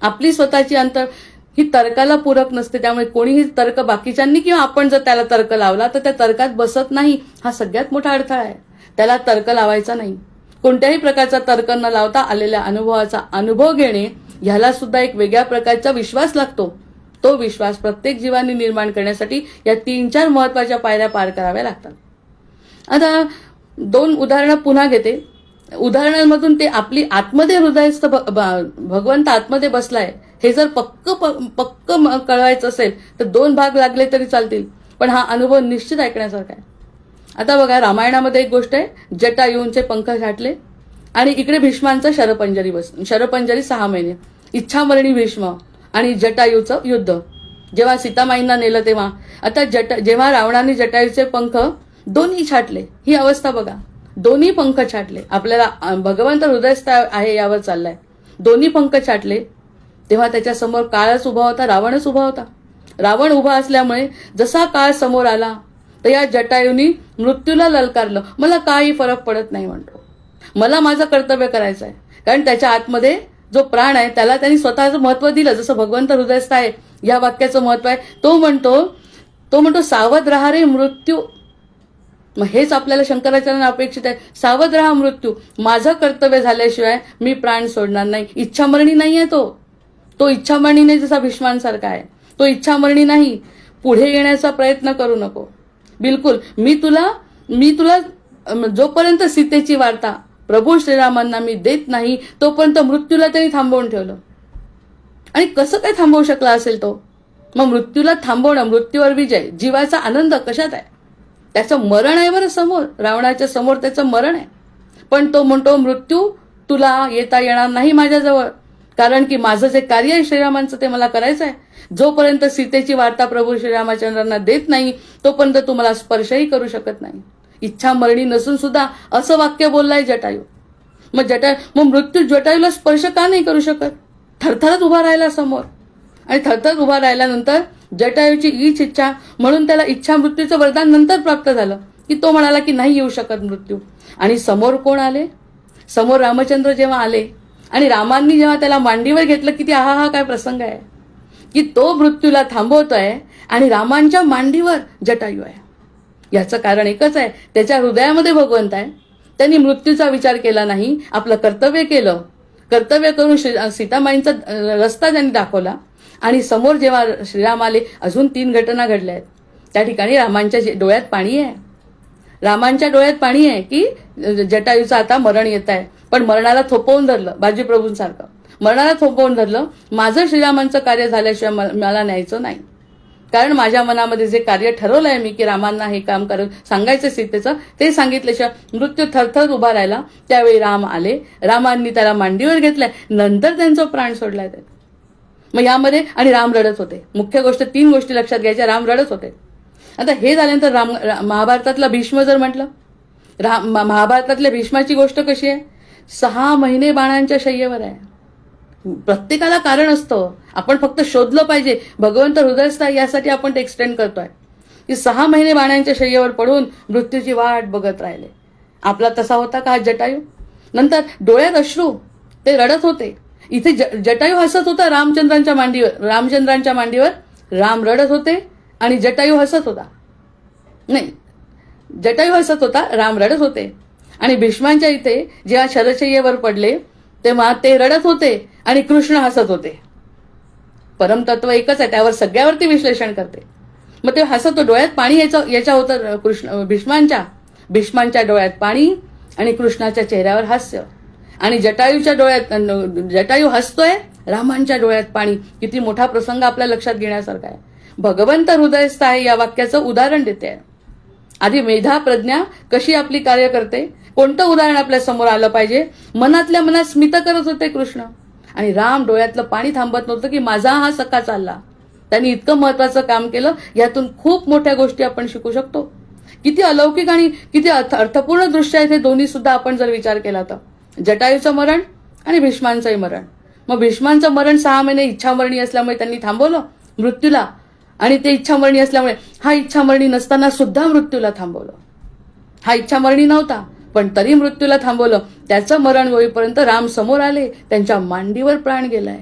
आपली स्वतःची ही तर्काला पूरक नसते. त्यामुळे कोणीही तर्क बाकीच्यांनी किंवा आपण जर त्याला तर्क लावला तर त्या तर्कात बसत नाही. हा सगळ्यात मोठा अडथळा आहे. त्याला तर्क लावायचा नाही. कोणत्याही प्रकारचा तर्क न लावता आलेल्या अनुभवाचा अनुभव घेणे, ह्याला सुद्धा एक वेगळ्या प्रकारचा विश्वास लागतो. तो विश्वास प्रत्येक जीवाने निर्माण करण्यासाठी या 3-4 महत्वाच्या पायऱ्या पार कराव्या लागतात. आता 2 उदाहरणं पुन्हा घेते. उदाहरणांमधून ते आपली आतमध्ये हृदयस्थ भगवंत आतमध्ये बसलाय हे जर पक्क कळवायचं असेल तर 2 भाग लागले तरी चालतील, पण हा अनुभव निश्चित ऐकण्यासारखा आहे. आता बघा, रामायणामध्ये एक गोष्ट आहे, जटायूंचे पंख छाटले आणि इकडे भीष्मांचं शरपंजरी 6 महिने, इच्छामरणी भीष्म आणि जटायूचं युद्ध. जेव्हा सीतामाईंना नेलं तेव्हा आता जेव्हा रावणाने जटायूचे पंख दोन्ही छाटले, ही अवस्था बघा, दोन्ही पंख छाटले. आपल्याला भगवंत हृदयस्थ आहे यावर चाललाय. दोन्ही पंख छाटले तेव्हा त्याच्यासमोर काळच उभा होता, रावणच उभा होता. रावण उभा असल्यामुळे जसा काळ समोर आला तर या जटायूंनी मृत्यूला ललकारलं. मला काही फरक पडत नाही म्हणतो, मला माझं कर्तव्य करायचं आहे. कारण त्याच्या आतमध्ये जो प्राण आहे त्याला त्यांनी स्वतःचं महत्व दिलं. जसं भगवंत हृदयस्थ आहे या वाक्याचं महत्व आहे. तो म्हणतो तो म्हणतो सावध राहा रे मृत्यू. मग हेच आपल्याला शंकराचार्यांना अपेक्षित आहे. सावध राहा मृत्यू, माझं कर्तव्य झाल्याशिवाय मी प्राण सोडणार नाही. इच्छामरणी नाही आहे तो इच्छामरणी नाही जसा भीष्मांसारखा आहे. तो इच्छामरणी नाही. पुढे येण्याचा प्रयत्न करू नको बिलकुल. मी तुला जोपर्यंत सीतेची वार्ता प्रभू श्रीरामांना मी देत नाही तोपर्यंत मृत्यूला त्यांनी थांबवून ठेवलं. आणि कसं काय थांबवू शकला असेल तो? मग मृत्यूला थांबवणं, मृत्यूवर विजय, जीवाचा आनंद कशात आहे? त्याचं मरण आहे बरं समोर, रावणाच्या समोर त्याचं मरण आहे. पण तो म्हणतो मृत्यू तुला येता येणार नाही माझ्याजवळ, कारण की माझं जे कार्य आहे श्रीरामांचं ते मला करायचं आहे. जोपर्यंत सीतेची वार्ता प्रभू श्रीरामचंद्रांना देत नाही तोपर्यंत तू मला स्पर्शही करू शकत नाही. इच्छा मरणी नसून सुद्धा असं वाक्य बोललाय जटायू. मग मृत्यू जटायूला स्पर्श का नाही करू शकत? थरथरत उभा राहिला समोर. आणि थरथरत उभा राहिल्यानंतर जटायूची हीच इच्छा, म्हणून त्याला इच्छा मृत्यूचं वरदान नंतर प्राप्त झालं की तो म्हणाला की नाही येऊ शकत मृत्यू. आणि समोर कोण आले? समोर रामचंद्र जेव्हा आले आणि रामांनी जेव्हा त्याला मांडीवर घेतलं, किती हा काय प्रसंग आहे की तो मृत्यूला थांबवतोय आणि रामांच्या मांडीवर जटायू आहे. याचं कारण एकच आहे, त्याच्या हृदयामध्ये भगवंत आहे. त्यांनी मृत्यूचा विचार केला नाही, आपलं कर्तव्य केलं. कर्तव्य करून सीतामाईंचा रस्ता त्यांनी दाखवला. आणि समोर जेव्हा श्रीराम आले, अजून 3 घटना घडल्या आहेत. त्या ठिकाणी रामांच्या डोळ्यात पाणी आहे. रामांच्या डोळ्यात पाणी आहे की जटायूचं आता मरण येत आहे. पण मरणाला थोपवून धरलं, बाजीप्रभूंसारखं मरणाला थोपवून धरलं. माझं श्रीरामांचं कार्य झाल्याशिवाय मला न्यायचं नाही, कारण माझ्या मनामध्ये जे कार्य ठरवलंय मी की रामांना हे काम सांगायचं सीतेचं, ते सांगितल्याशिवाय मृत्यू थरथर उभा राहिला. त्यावेळी राम आले, रामांनी त्याला मांडीवर घेतलंय, नंतर त्यांचा प्राण सोडलाय. मग यामध्ये आणि राम रडत होते. मुख्य गोष्ट 3 गोष्टी लक्षात घ्यायच्या. राम रडत होते. आता हे झाल्यानंतर महाभारतातला भीष्म जर म्हटलं, महाभारतातल्या भीष्माची गोष्ट कशी आहे? 6 महिने बाणांच्या शय्येवर आहे. प्रत्येकाला कारण असतं, आपण फक्त शोधलं पाहिजे. भगवंत हृदयस्थ आहे यासाठी आपण ते एक्सटेंड करतोय की 6 महिने बाणांच्या शय्येवर पडून मृत्यूची वाट बघत राहिले. आपला तसा होता का हा जटायू? नंतर डोळ्यात अश्रू, ते रडत होते. इथे जटायू हसत होता रामचंद्रांच्या मांडीवर. राम रडत होते आणि जटायू हसत होता. नाही, जटायू हसत होता, राम रडत होते. आणि भीष्मांच्या इथे जेव्हा शरशय्येवर पडले तेव्हा ते रडत होते आणि कृष्ण हसत होते. परमतत्व एकच आहे, त्यावर सगळ्यावरती विश्लेषण करते. मग ते हसत होते, डोळ्यात पाणी याच्या होतं भीष्मांच्या डोळ्यात पाणी आणि कृष्णाच्या चेहऱ्यावर हास्य. आणि जटायूच्या डोळ्यात, जटायू हसतोय, रामांच्या डोळ्यात पाणी. किती मोठा प्रसंग आपल्या लक्षात घेण्यासारखा आहे. भगवंत हृदयस्थ आहे या वाक्याचं उदाहरण देते आहे. आधी मेधा प्रज्ञा कशी आपली कार्य करते, कोणतं उदाहरण आपल्या समोर आलं पाहिजे. मनातल्या मनात स्मित करत होते कृष्ण. आणि राम डोळ्यातलं पाणी थांबत नव्हतं की माझा हा सखा चालला. त्यांनी इतकं महत्वाचं काम केलं. यातून खूप मोठ्या गोष्टी आपण शिकू शकतो. किती अलौकिक आणि किती अर्थपूर्ण दृश्य आहे हे दोन्ही सुद्धा आपण जर विचार केला तर. जटायूचं मरण आणि भीष्मांचंही मरण. मग भीष्मांचं मरण 6 महिने इच्छामरणी असल्यामुळे त्यांनी थांबवलं मृत्यूला, आणि ते इच्छामरणी असल्यामुळे हा इच्छामरणी नसताना सुद्धा मृत्यूला थांबवलं. हा इच्छामरणी नव्हता पण तरी मृत्यूला थांबवलं. त्याचं मरण होईपर्यंत राम समोर आले, त्यांच्या मांडीवर प्राण गेलाय.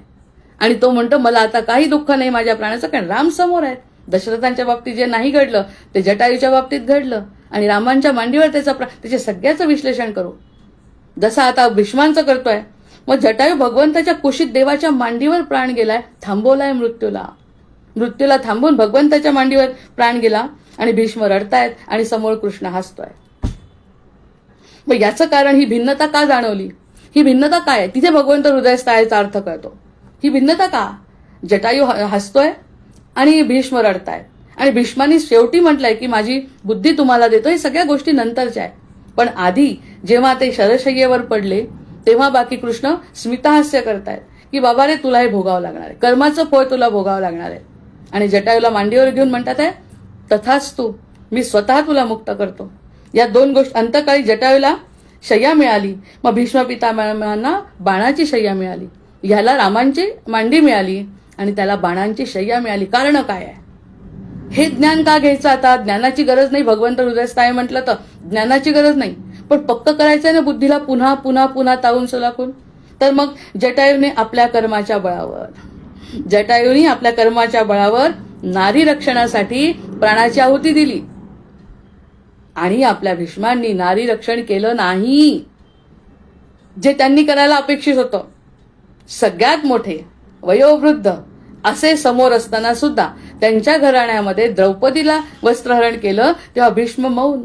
आणि तो म्हणतो मला आता काही दुःख नाही माझ्या प्राणाचं, कारण राम समोर आहे. दशरथांच्या बाबतीत जे नाही घडलं ते जटायूच्या बाबतीत घडलं. आणि रामांच्या मांडीवर त्याचे सगळ्याचं विश्लेषण करू, जसं आता भीष्मांचं करतोय. मग जटायू भगवंताच्या कुशीत देवाच्या मांडीवर प्राण गेलाय, थांबवलाय मृत्यूला थांबून भगवंताच्या मांडीवर प्राण गेला. आणि भीष्म रडतायत आणि समोर कृष्ण हसतोय. मग याचं कारण, ही भिन्नता का जाणवली? ही भिन्नता काय आहे? तिथे भगवंत हृदयस्थ आहेचा अर्थ कळतो. ही भिन्नता का? जटायू हसतोय आणि भीष्म रडतायत. आणि भीष्मानी शेवटी म्हटलंय की माझी बुद्धी तुम्हाला देतो. हे सगळ्या गोष्टी नंतरच्या आहेत. पण आधी जेव्हा ते शरशय्येवर पडले तेव्हा बाकी कृष्ण स्मितहास्य करतायत की बाबा रे तुला हे भोगावं लागणार आहे, कर्माचं फळ तुला भोगावं लागणार आहे. आणि जटायूला मांडीवर घेऊन म्हणतात आहे तथास्तु, मी स्वतः तुला मुक्त करतो. या 2 गोष्टी. अंतकाळी जटायूला शय्या मिळाली, मग भीष्म पितामहांना बाणाची शय्या मिळाली. ह्याला रामांची मांडी मिळाली आणि त्याला बाणांची शय्या मिळाली. कारण काय आहे? हे ज्ञान का घ्यायचं आता? ज्ञानाची गरज नाही. भगवंत हृदयस्थ आहे म्हटलं तर ज्ञानाची गरज नाही, पण पक्क करायचंय ना बुद्धीला पुन्हा पुन्हा पुन्हा तावून सलाखून. तर मग जटायूने आपल्या कर्माच्या बळावर नारी रक्षणासाठी प्राणाची आहुती दिली. आणि आपल्या भीष्मांनी नारी रक्षण केलं नाही जे त्यांनी करायला अपेक्षित होतं. सगळ्यात मोठे वयोवृद्ध असे समोर असताना सुद्धा त्यांच्या घराण्यामध्ये द्रौपदीला वस्त्रहरण केलं तेव्हा भीष्म मौन.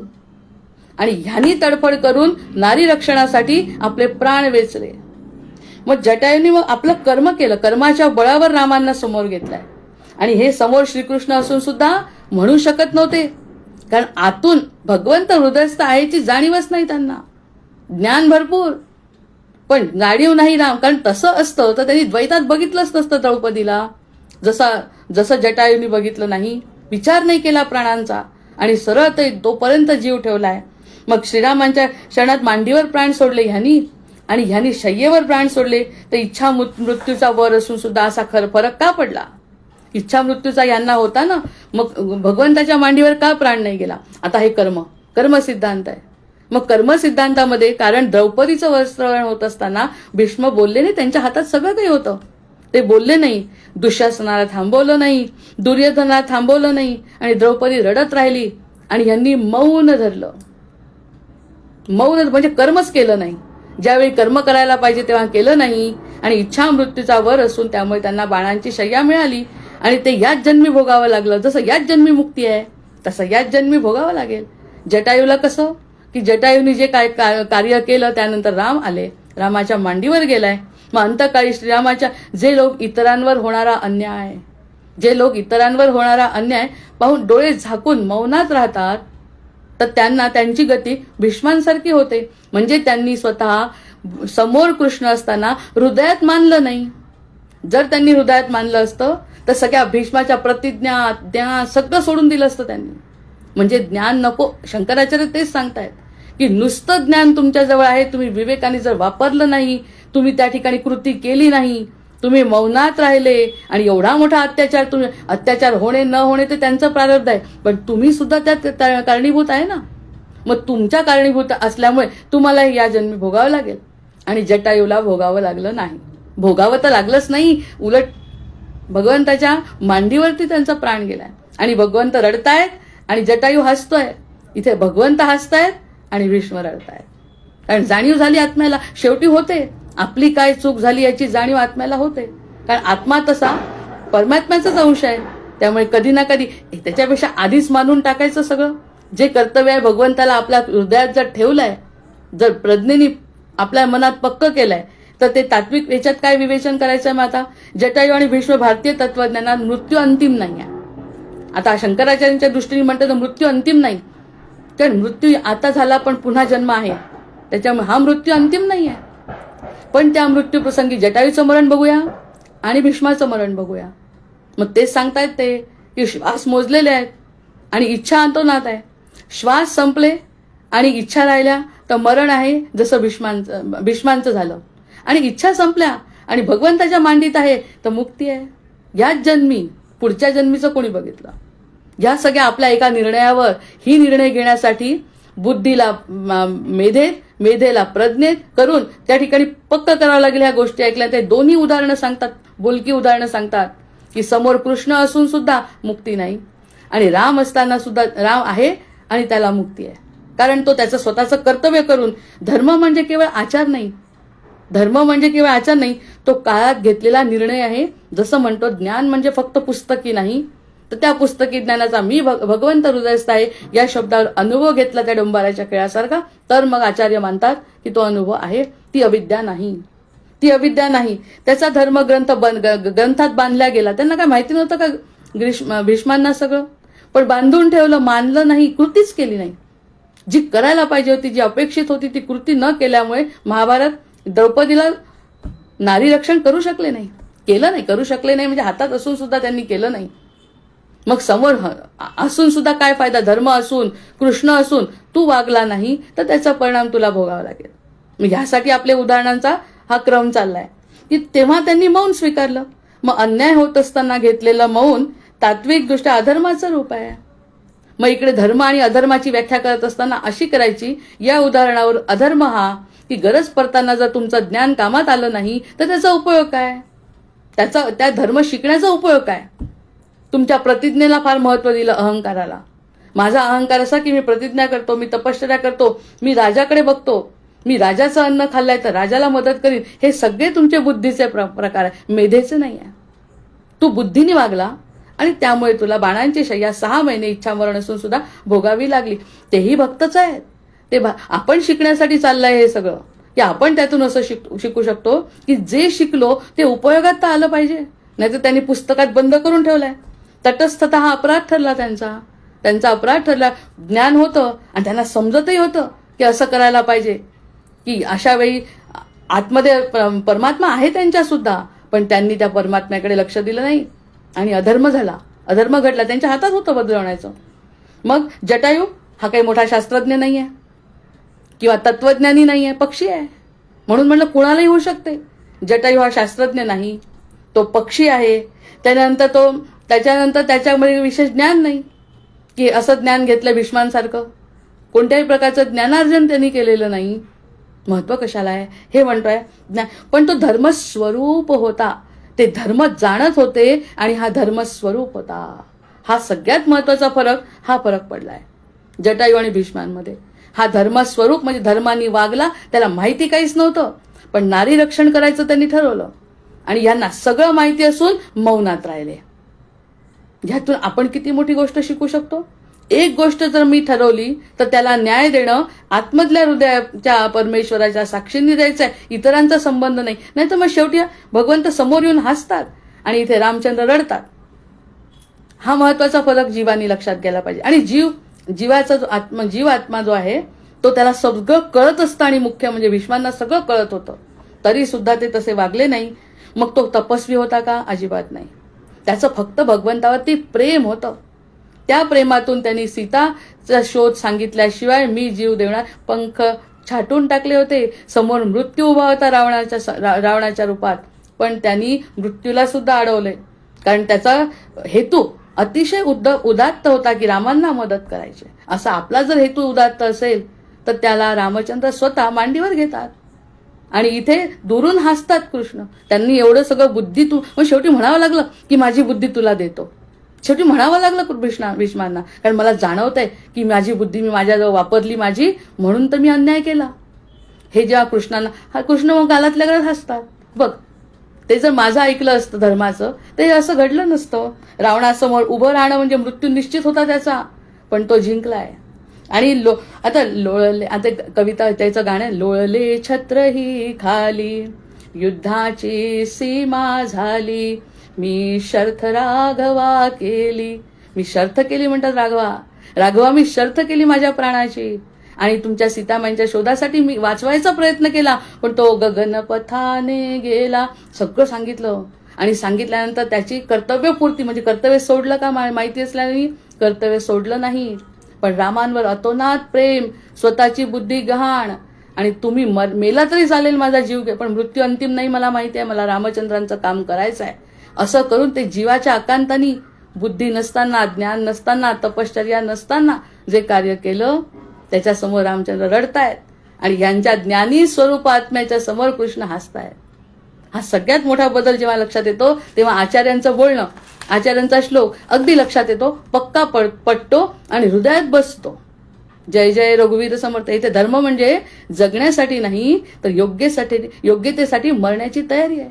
आणि ह्यांनी तडफड करून नारी रक्षणासाठी आपले प्राण वेचले. मग जटायूंनी मग आपलं कर्म केलं. कर्माच्या बळावर रामांना समोर घेतलाय. आणि हे समोर श्रीकृष्ण असून सुद्धा म्हणू शकत नव्हते, कारण आतून भगवंत हृदयस्थ आहेची जाणीवच नाही त्यांना. ज्ञान भरपूर, पण जाणीव नाही राम. कारण तसं असतं तर त्यांनी द्वैतात बघितलंच नसतं द्रौपदीला, जसं जटायूंनी बघितलं नाही. विचार नाही केला प्राणांचा आणि सरळ ते तोपर्यंत जीव ठेवलाय. मग श्रीरामांच्या क्षणात मांडीवर प्राण सोडले ह्यांनी, आणि ह्यांनी शय्येवर प्राण सोडले. तर इच्छा मृत्यूचा वर असून सुद्धा असा फरक का पडला? इच्छा मृत्यूचा यांना होता ना, मग भगवंताच्या मांडीवर का प्राण नाही गेला? आता हे कर्म सिद्धांत आहे. मग कर्म सिद्धांतामध्ये, कारण द्रौपदीचं वस्त्रहरण होत असताना भीष्म बोलले नाही. त्यांच्या हातात सगळं काही होतं, ते बोलले नाही. दुःशासनाला थांबवलं नाही, दुर्योधनाला थांबवलं नाही, आणि द्रौपदी रडत राहिली. आणि यांनी मौन धरलं. मौन म्हणजे कर्मच केलं नाही. ज्यावेळी कर्म करायला पाहिजे तेव्हा केलं नाही. आणि इच्छा मृत्यूचा वर असून त्यामुळे त्यांना बाणांची शय्या मिळाली. आणि ते याच जन्मी भोगावं लागलं. जसं याच जन्मी मुक्ती आहे तसं याच जन्मी भोगावं लागेल. जटायूला कसं की जटायूंनी जे काय कार्य केलं त्यानंतर राम आले, रामाच्या मांडीवर गेलाय. मग अंतकाळी श्रीरामाच्या जे लोक इतरांवर होणारा अन्याय पाहून डोळे झाकून मौनात राहतात, तर त्यांना त्यांची गती भीष्मांसारखी होते. म्हणजे त्यांनी स्वतः समोर कृष्ण असताना हृदयात मानलं नाही. जर त्यांनी हृदयात मानलं असतं तर सगळ्या भीष्माच्या प्रतिज्ञा ज्ञान सगळं सोडून दिलं असतं त्यांनी. म्हणजे ज्ञान नको. शंकराचार्य तेच सांगतायत की नुसतं ज्ञान तुमच्याजवळ आहे, तुम्ही विवेकाने जर वापरलं नाही, तुम्ही त्या ठिकाणी कृती केली नाही, तुम्ही मौनात राहिले, आणि एवढा मोठा अत्याचार होणे न होणे ते त्यांचं प्रारब्ध आहे, पण तुम्ही सुद्धा त्यात कारणीभूत आहे ना. मग तुमच्या कारणीभूत असल्यामुळे तुम्हाला या जन्मी भोगावं लागेल. आणि जटायूला भोगावं लागलं नाही. भोगावं तर लागलंच नाही, उलट भगवंताच्या मांडीवरती त्यांचा प्राण गेलाय. आणि भगवंत रडतायत आणि जटायू हसतोय. इथे भगवंत हसतायत आणि भीष्म रडतायत. कारण जाणीव झाली आत्म्याला. शेवटी होते आपली काय चूक झाली याची जाणीव आत्म्याला होते. कारण आत्मा तसा परमात्म्याचाच अंश आहे. त्यामुळे कधी ना कधी त्याच्यापेक्षा आधीच मानून टाकायचं सगळं. जे कर्तव्य आहे भगवंताला आपल्या हृदयात जर ठेवलंय, जर प्रज्ञेने आपल्या मनात पक्क केलंय, तर ते तात्विक याच्यात काय विवेचन करायचंय? मग आता जटायू आणि भीष्म भारतीय तत्वज्ञानात मृत्यू अंतिम नाही आहे. आता शंकराचार्यांच्या दृष्टीने म्हणतात तर मृत्यू अंतिम नाही, कारण मृत्यू आता झाला पण पुन्हा जन्म आहे. त्याच्यामुळे हा मृत्यू अंतिम नाही आहे. पण त्या मृत्यू प्रसंगी जटायूचं मरण बघूया आणि भीष्माचं मरण बघूया. मग तेच सांगतायत ते की श्वास मोजलेले आहेत आणि इच्छा अंतोनात आहे. श्वास संपले आणि इच्छा राहिल्या तर मरण आहे, जसं भीष्मांचं झालं. आणि इच्छा संपल्या आणि भगवंताच्या मांडीत आहे तर मुक्ती आहे. याच जन्मी, पुढच्या जन्मीचं कोणी बघितलं? या सगळ्या आपल्या एका निर्णयावर ही निर्णय घेण्यासाठी बुद्धीला मेधेला प्रज्ञेत करून त्या ठिकाणी पक्क करावं लागेल. ह्या गोष्टी ऐकल्या ते दोन्ही उदाहरणं सांगतात, बोलकी उदाहरणं सांगतात की समोर कृष्ण असून सुद्धा मुक्ती नाही, आणि राम असताना सुद्धा राम आहे आणि त्याला मुक्ती आहे. कारण तो त्याचं स्वतःचं कर्तव्य करून, धर्म म्हणजे केवळ आचार नाही, तो काळात घेतलेला निर्णय आहे. जसं म्हणतो ज्ञान म्हणजे फक्त पुस्तकी नाही, तर त्या पुस्तकी ज्ञानाचा मी भगवंत हृदयस्थ आहे या शब्दावर अनुभव घेतला त्या डोंबाराच्या खेळासारखा, तर मग आचार्य मानतात की तो अनुभव आहे. ती अविद्या नाही. त्याचा धर्म ग्रंथात बांधला गेला. त्यांना काय माहिती नव्हतं का भीष्मांना सगळं? पण बांधून ठेवलं, मानलं नाही, कृतीच केली नाही. जी करायला पाहिजे होती, जी अपेक्षित होती ती कृती न केल्यामुळे महाभारत द्रौपदीला नारी रक्षण करू शकले नाही. करू शकले नाही म्हणजे हातात असून सुद्धा त्यांनी केलं नाही. मग समोर असून सुद्धा काय फायदा? धर्म असून, कृष्ण असून तू वागला नाही तर त्याचा परिणाम तुला भोगावा लागेल. मग ह्यासाठी आपल्या उदाहरणांचा हा क्रम चाललाय की तेव्हा त्यांनी मौन स्वीकारलं. मग अन्याय होत असताना घेतलेलं मौन तात्विक दृष्ट्या अधर्माचं रूप आहे. मग इकडे धर्म आणि अधर्माची व्याख्या करत असताना अशी करायची, या उदाहरणावर अधर्म हा की गरज पडताना जर तुमचं ज्ञान कामात आलं नाही तर त्याचा उपयोग काय? त्या धर्म शिकण्याचा उपयोग काय? तुमच्या प्रतिज्ञेला फार महत्व दिलं, अहंकाराला. माझा अहंकार असा की मी प्रतिज्ञा करतो, मी तपश्चर्या करतो, मी राजाकडे बघतो, मी राजाचं अन्न खाल्लंय तर राजाला मदत करीन. हे सगळे तुमचे बुद्धीचे प्रकार आहे, मेधेचे नाही आहे. तू बुद्धीने वागला आणि त्यामुळे तुला बाणांची शय्या 6 महिने इच्छा मरण असून सुद्धा भोगावी लागली. तेही भक्तच आहेत. ते आपण शिकण्यासाठी चाललंय हे सगळं, की आपण त्यातून असं शिकू शकतो की जे शिकलो ते उपयोगात तर आलं पाहिजे. नाहीतर त्यांनी पुस्तकात बंद करून ठेवलंय. तटस्थता हा अपराध ठरला त्यांचा अपराध ठरला. ज्ञान होतं आणि त्यांना समजतही होतं की असं करायला पाहिजे, की अशा वेळी आतमध्ये परमात्मा आहे त्यांच्या सुद्धा, पण त्यांनी त्या परमात्म्याकडे लक्ष दिलं नाही आणि अधर्म झाला, अधर्म घडला. त्यांच्या हातात होतं बदलवण्याचं. मग जटायू हा काही मोठा शास्त्रज्ञ नाही आहे किंवा तत्वज्ञानी नाही आहे, पक्षी आहे. म्हणून म्हणलं कुणालाही होऊ शकते. जटायू हा शास्त्रज्ञ नाही, तो पक्षी आहे. त्याच्यानंतर त्याच्यामध्ये विशेष ज्ञान नाही की असं ज्ञान घेतलं भीष्मांसारखं. कोणत्याही प्रकारचं ज्ञानार्जन त्यांनी केलेलं नाही. महत्व कशाला आहे हे म्हणतोय. पण तो धर्मस्वरूप होता, ते धर्म जाणत होते आणि हा धर्मस्वरूप होता. हा सगळ्यात महत्वाचा फरक पडलाय जटायू आणि भीष्मांमध्ये. हा धर्मस्वरूप म्हणजे धर्मानी वागला, त्याला माहिती काहीच नव्हतं, पण नारी रक्षण करायचं त्यांनी ठरवलं आणि यांना सगळं माहिती असून मौनात राहिले. ह्यातून आपण किती मोठी गोष्ट शिकू शकतो. एक गोष्ट जर मी ठरवली तर त्याला न्याय देणं आतमधल्या हृदयाच्या परमेश्वराच्या साक्षींनी द्यायचं आहे, इतरांचा संबंध नाही. नाही तर मग शेवटी भगवंत समोर येऊन हसतात आणि इथे रामचंद्र रडतात. हा महत्वाचा फरक जीवानी लक्षात घ्यायला पाहिजे. आणि जीवाचा जो जीव आत्मा जो आहे तो त्याला सगळं कळत असतं आणि मुख्य म्हणजे भीष्मांना सगळं कळत होतं, तरी सुद्धा ते तसे वागले नाही. मग तो तपस्वी होता का? अजिबात नाही. त्याचं फक्त भगवंतावरती प्रेम होतं. त्या प्रेमातून त्यांनी सीताचा शोध सांगितल्याशिवाय मी जीव देणार पंख छाटून टाकले होते. समोर मृत्यू उभा होता रावणाच्या रूपात, पण त्यांनी मृत्यूला सुद्धा अडवले, कारण त्याचा हेतू अतिशय उदात्त होता की रामांना मदत करायची. असा आपला जर हेतू उदात्त असेल तर त्याला रामचंद्र स्वतः मांडीवर घेतात आणि इथे दुरून हसतात कृष्ण. त्यांनी एवढं सगळं बुद्धी मग शेवटी म्हणावं लागलं की माझी बुद्धी तुला देतो. शेवटी म्हणावं लागलं भीष्मांना, कारण मला जाणवतंय की माझी बुद्धी मी माझ्याजवळ वापरली माझी, म्हणून तर मी अन्याय केला. हे जेव्हा कृष्ण मग गालातल्या गळ्यात हसतात. बघ, ते जर माझं ऐकलं असतं धर्माचं ते असं घडलं नसतं. रावणासमोर उभं राहणं म्हणजे मृत्यू निश्चित होता त्याचा, पण तो जिंकलाय. आणि आता कविता त्याचं गाणं, लोळले छत्र ही खाली युद्धाची सीमा झाली, मी शर्थ राघवा केली. मी शर्थ केली म्हणतात राघवा मी शर्थ केली माझ्या प्राणाची. आणि तुमच्या सीतामाईंच्या शोधासाठी मी वाचवायचा प्रयत्न केला, पण तो गगनपथाने गेला. सगळं सांगितलं आणि सांगितल्यानंतर त्याची कर्तव्यपूर्ती म्हणजे कर्तव्य सोडलं का माहिती असल्याने कर्तव्य सोडलं नाही. पण रामांवर अतोनात प्रेम, स्वतःची बुद्धी गहाण, आणि तुम्ही मेला तरी चालेल माझा जीव घे, पण मृत्यू अंतिम नाही मला माहिती आहे, मला रामचंद्रांचं काम करायचं आहे. असं करून ते जीवाच्या आकांतानी बुद्धी नसताना, ज्ञान नसताना, तपश्चर्या नसताना जे कार्य केलं त्याच्यासमोर रामचंद्र रडतायत आणि यांच्या ज्ञानी स्वरूप आत्म्याच्या समोर कृष्ण हसतायत. हा सगळ्यात मोठा बदल जेव्हा लक्षात येतो तेव्हा आचार्यांचं बोलणं, आचार्यांचा श्लोक अगदी लक्षात येतो, पक्का पटतो आणि हृदयात बसतो. जय जय रघुवीर समर्थ. इथे धर्म म्हणजे जगण्यासाठी नाही तर योग्यतेसाठी मरण्याची तयारी आहे.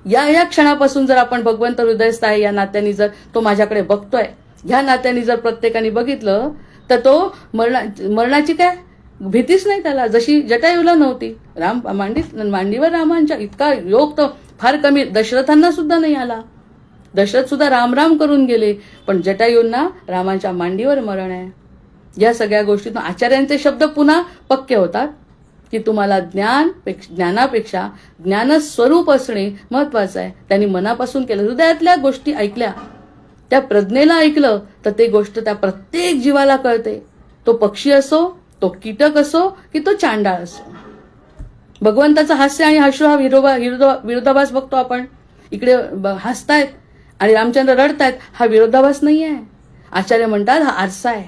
या क्षणापासून जर आपण भगवंत हृदयस्थ आहे या नात्याने जर तो माझ्याकडे बघतोय, ह्या नात्याने जर प्रत्येकाने बघितलं तर तो मरणाची काय भीतीच नाही त्याला, जशी जटायूला नव्हती. मांडीवर रामांच्या इतका योग तर फार कमी दशरथांना सुद्धा नाही आला. दशरथ सुद्धा राम करून गेले, पण जटायूंना रामांच्या मांडीवर मरण आहे. या सगळ्या गोष्टीतून आचार्यांचे शब्द पुन्हा पक्के होतात की तुम्हाला ज्ञानापेक्षा ज्ञानस्वरूप असणे महत्वाचं आहे. त्यांनी मनापासून केलं, हृदयातल्या गोष्टी ऐकल्या, त्या प्रज्ञेला ऐकलं तर ते गोष्ट त्या प्रत्येक जीवाला कळते. तो पक्षी असो, तो कीटक असो की तो चांडाळ असो. भगवंताचं हास्य आणि अश्रू हा विरोधाभास बघतो आपण. इकडे हसतायत आणि रामचंद्र रडतायत, हा विरोधाभास नाही आहे. आचार्य म्हणतात हा आरसा आहे.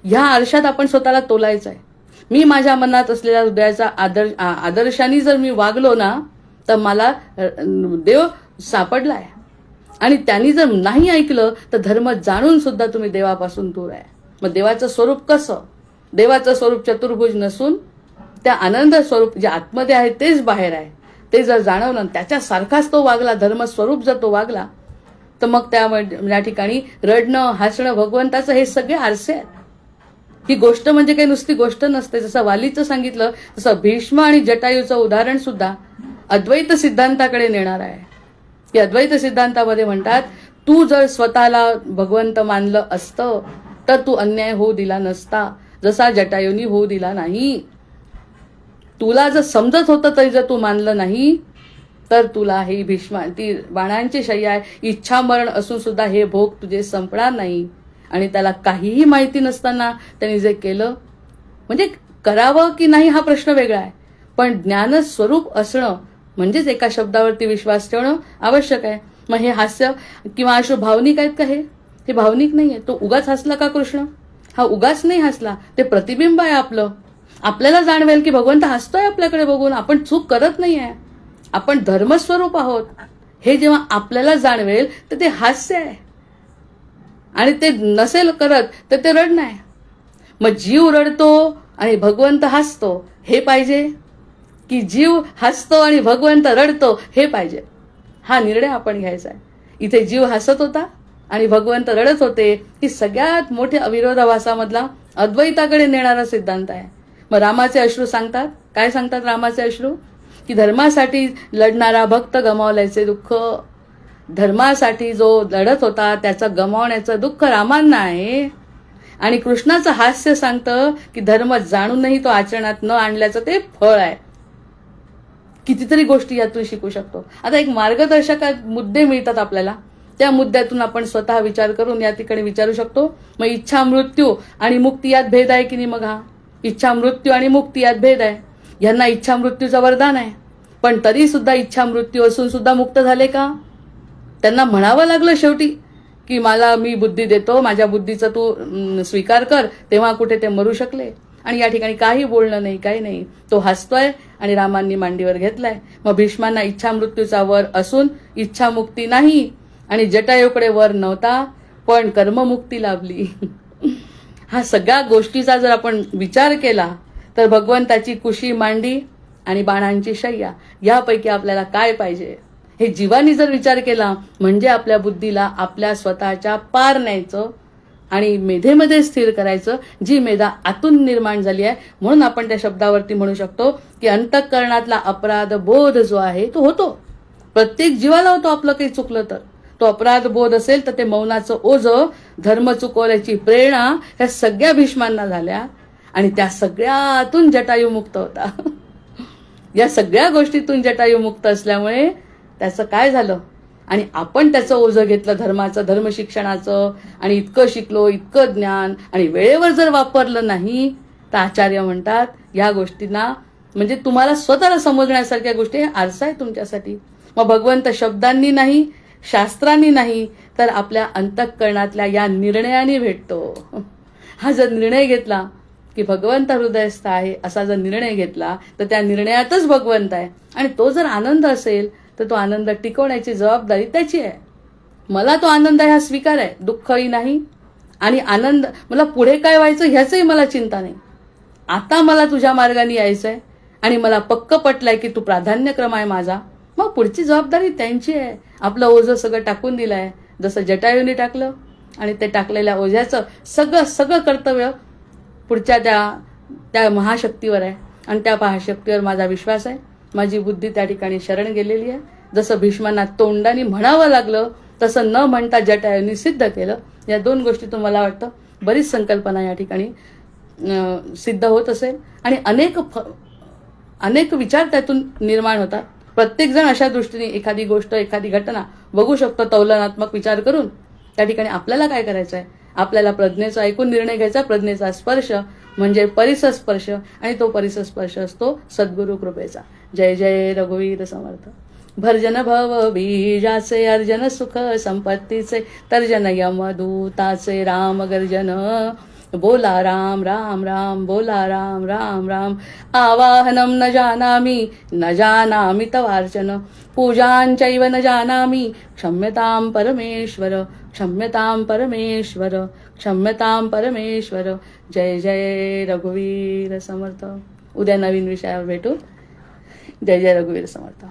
ह्या आरशात आपण स्वतःला तोलायचं आहे. मी माझ्या मनात असलेल्या हृदयाचा आदर्शाने जर मी वागलो ना तर मला देव सापडलाय. आणि त्यांनी जर नाही ऐकलं तर धर्म जाणून सुद्धा तुम्ही देवापासून दूर आहे. मग देवाचं स्वरूप कसं? देवाचं स्वरूप चतुर्भुज नसून त्या आनंद स्वरूप जे आतमध्ये आहे तेच बाहेर आहे, ते जर जाणवलं त्याच्यासारखाच तो वागला, धर्मस्वरूप जर तो वागला, तर मग त्या ठिकाणी रडणं हसणं भगवंताचं हे सगळे आरसे आहेत. ही गोष्ट म्हणजे काही नुसती गोष्ट नसते. जसं वालीचं सांगितलं तसं भीष्म आणि जटायूचं उदाहरण सुद्धा अद्वैत सिद्धांताकडे नेणार आहे. की अद्वैत सिद्धांतामध्ये म्हणतात, तू जर स्वतःला भगवंत मानलं असतं तर तू अन्याय होऊ दिला नसता, जसा जटायूनी होऊ दिला नाही. तुला जर समजत होतं तरी जर तू मानलं नाही तर तुला हे ती बाणांची शय्या आहे, इच्छा मरण असून सुद्धा हे भोग तुझे संपणार नाही. आणि त्याला काहीही माहिती नसताना त्यांनी जे केलं, म्हणजे करावं की नाही हा प्रश्न वेगळा आहे, पण ज्ञानस्वरूप असणं म्हणजेच एका शब्दावरती विश्वास ठेवणं आवश्यक आहे. मग हे हास्य किंवा अश्रू भावनिक आहेत का? हे भावनिक नाही आहे. तो उगाच हसला का कृष्ण? हा उगाच नाही हसला, ते प्रतिबिंब आहे आपलं. आपल्याला जाणवेल की भगवंत हसतोय आपल्याकडे बघून, आपण चूक करत नाही आहे, आपण धर्मस्वरूप आहोत. हे जेव्हा आपल्याला जाणवेल तर ते हास्य आहे. आणि ते नसेल करत तर ते रडणं आहे. मग जीव रडतो आणि भगवंत हसतो हे पाहिजे, की जीव हसतो आणि भगवंत रडतो हे पाहिजे? हा निर्णय आपण घ्यायचा आहे. इथे जीव हसत होता आणि भगवंत रडत होते, ही सगळ्यात मोठ्या अविरोधाभासामधला अद्वैताकडे नेणारा सिद्धांत आहे. मग रामाचे अश्रू सांगतात, काय सांगतात रामाचे अश्रू? की धर्मासाठी लढणारा भक्त गमावल्याचे दुःख, धर्मासाठी जो लढत होता त्याचं गमावण्याचं दुःख रामांना आहे. आणि कृष्णाचं हास्य सांगतं की धर्म जाणूनही तो आचरणात न आणल्याचं ते फळ आहे. कितीतरी गोष्टी यातून शिकू शकतो. आता एक मार्गदर्शक मुद्दे मिळतात आपल्याला, त्या मुद्द्यातून आपण स्वतः विचार करून या ठिकाणी विचारू शकतो. मग इच्छा मृत्यू आणि मुक्ती यात भेद आहे की नाही? मग हा इच्छा मृत्यू आणि मुक्ती यात भेद आहे. यांना इच्छा मृत्यूचं वरदान आहे, पण तरी सुद्धा इच्छा मृत्यू असून सुद्धा मुक्त झाले का? त्यांना म्हणावं लागलं शेवटी की मी बुद्धी देतो, माझ्या बुद्धीचा तू स्वीकार कर, तेव्हा कुठे ते मरू शकले. आणि या ठिकाणी काही बोलणं नाही, काही नाही. तो हसतोय आणि रामांनी मांडीवर घेतलाय. मग भीष्मांना इच्छा मृत्यूचा वर असून इच्छा मुक्ती नाही आणि जटायूकडे वर नव्हता पण कर्ममुक्ती लाभली. हा सगळ्या गोष्टीचा जर आपण विचार केला तर भगवंताची कुशी मांडी आणि बाणांची शय्या यापैकी आपल्याला काय पाहिजे हे जीवानी जर विचार केला म्हणजे आपल्या बुद्धीला आपल्या स्वतःच्या पार न्यायचं आणि मेधेमध्ये स्थिर करायचं, जी मेधा आतून निर्माण झाली आहे. म्हणून आपण त्या शब्दावरती म्हणू शकतो की अंतःकरणातला अपराध बोध जो आहे तो होतो, प्रत्येक जीवाला होतो. आपलं काही चुकलं तर तो अपराध बोध असेल तर ते मौनाचं ओझं, धर्म चुकवल्याची प्रेरणा ह्या सगळ्या भीष्मांना झाल्या आणि त्या सगळ्यातून जटायू मुक्त होता. या सगळ्या गोष्टीतून जटायू मुक्त असल्यामुळे त्याचं काय झालं आणि आपण त्याचं ओझं घेतलं धर्माचं, धर्म शिक्षणाचं, आणि इतकं शिकलो, इतकं ज्ञान, आणि वेळेवर जर वापरलं नाही तर आचार्य म्हणतात या गोष्टींना म्हणजे तुम्हाला स्वतःला समजण्यासारख्या गोष्टी हे आरसा आहे तुमच्यासाठी. मग भगवंत शब्दांनी नाही, शास्त्रांनी नाही, तर आपल्या अंतःकरणातल्या या निर्णयाने भेटतो. हा जर निर्णय घेतला की भगवंत हृदयस्थ आहे असा जर निर्णय घेतला तर त्या निर्णयातच भगवंत आहे. आणि तो जर आनंद असेल तर तो आनंद टिकवण्याची जबाबदारी त्याची आहे. मला तो आनंद आहे हा स्वीकार आहे, दुःखही नाही आणि आनंद. मला पुढे काय व्हायचं ह्याचंही मला चिंता नाही. आता मला तुझ्या मार्गाने यायचं आहे आणि मला पक्क पटलंय की तू प्राधान्यक्रम आहे माझा. मग पुढची जबाबदारी त्यांची आहे. आपलं ओझं सगळं टाकून दिलं आहे, जसं जटायूने टाकलं, आणि ते टाकलेल्या ओझ्याचं सगळं कर्तव्य पुढच्या त्या महाशक्तीवर आहे. आणि त्या महाशक्तीवर माझा विश्वास आहे. माझी बुद्धी त्या ठिकाणी शरण गेलेली आहे. जसं भीष्मांना तोंडाने म्हणावं लागलं तसं न म्हणता जटायूंनी सिद्ध केलं. या दोन गोष्टीतून मला वाटतं बरीच संकल्पना या ठिकाणी सिद्ध होत असेल आणि अनेक विचार त्यातून निर्माण होतात. प्रत्येकजण अशा दृष्टीने एखादी गोष्ट, एखादी घटना बघू शकतो तौलनात्मक विचार करून. त्या ठिकाणी आपल्याला काय करायचं आहे? आपल्याला प्रज्ञेचा ऐकून निर्णय घ्यायचा. प्रज्ञेचा स्पर्श म्हणजे परिसस्पर्श, आणि तो परिसस्पर्श असतो सद्गुरु कृपेचा. जय जय रघुवीर समर्थ. भर्जन भव बीजाचे अर्जन सुख संपत्तीचे, तर्जन यमदूताचे राम गर्जन, बोला राम राम राम, बोला राम राम राम. आवाहनं न जानामि, न जानामि तवार्चन, पूजांचैव न जानामि, क्षम्यतां परमेश्वर, क्षम्यतां परमेश्वर, क्षम्यतां परमेश्वर. जय जय रघुवीर समर्थ. उद्या नवीन विषयावर भेटू. जय जय रघुवीर समर्थ.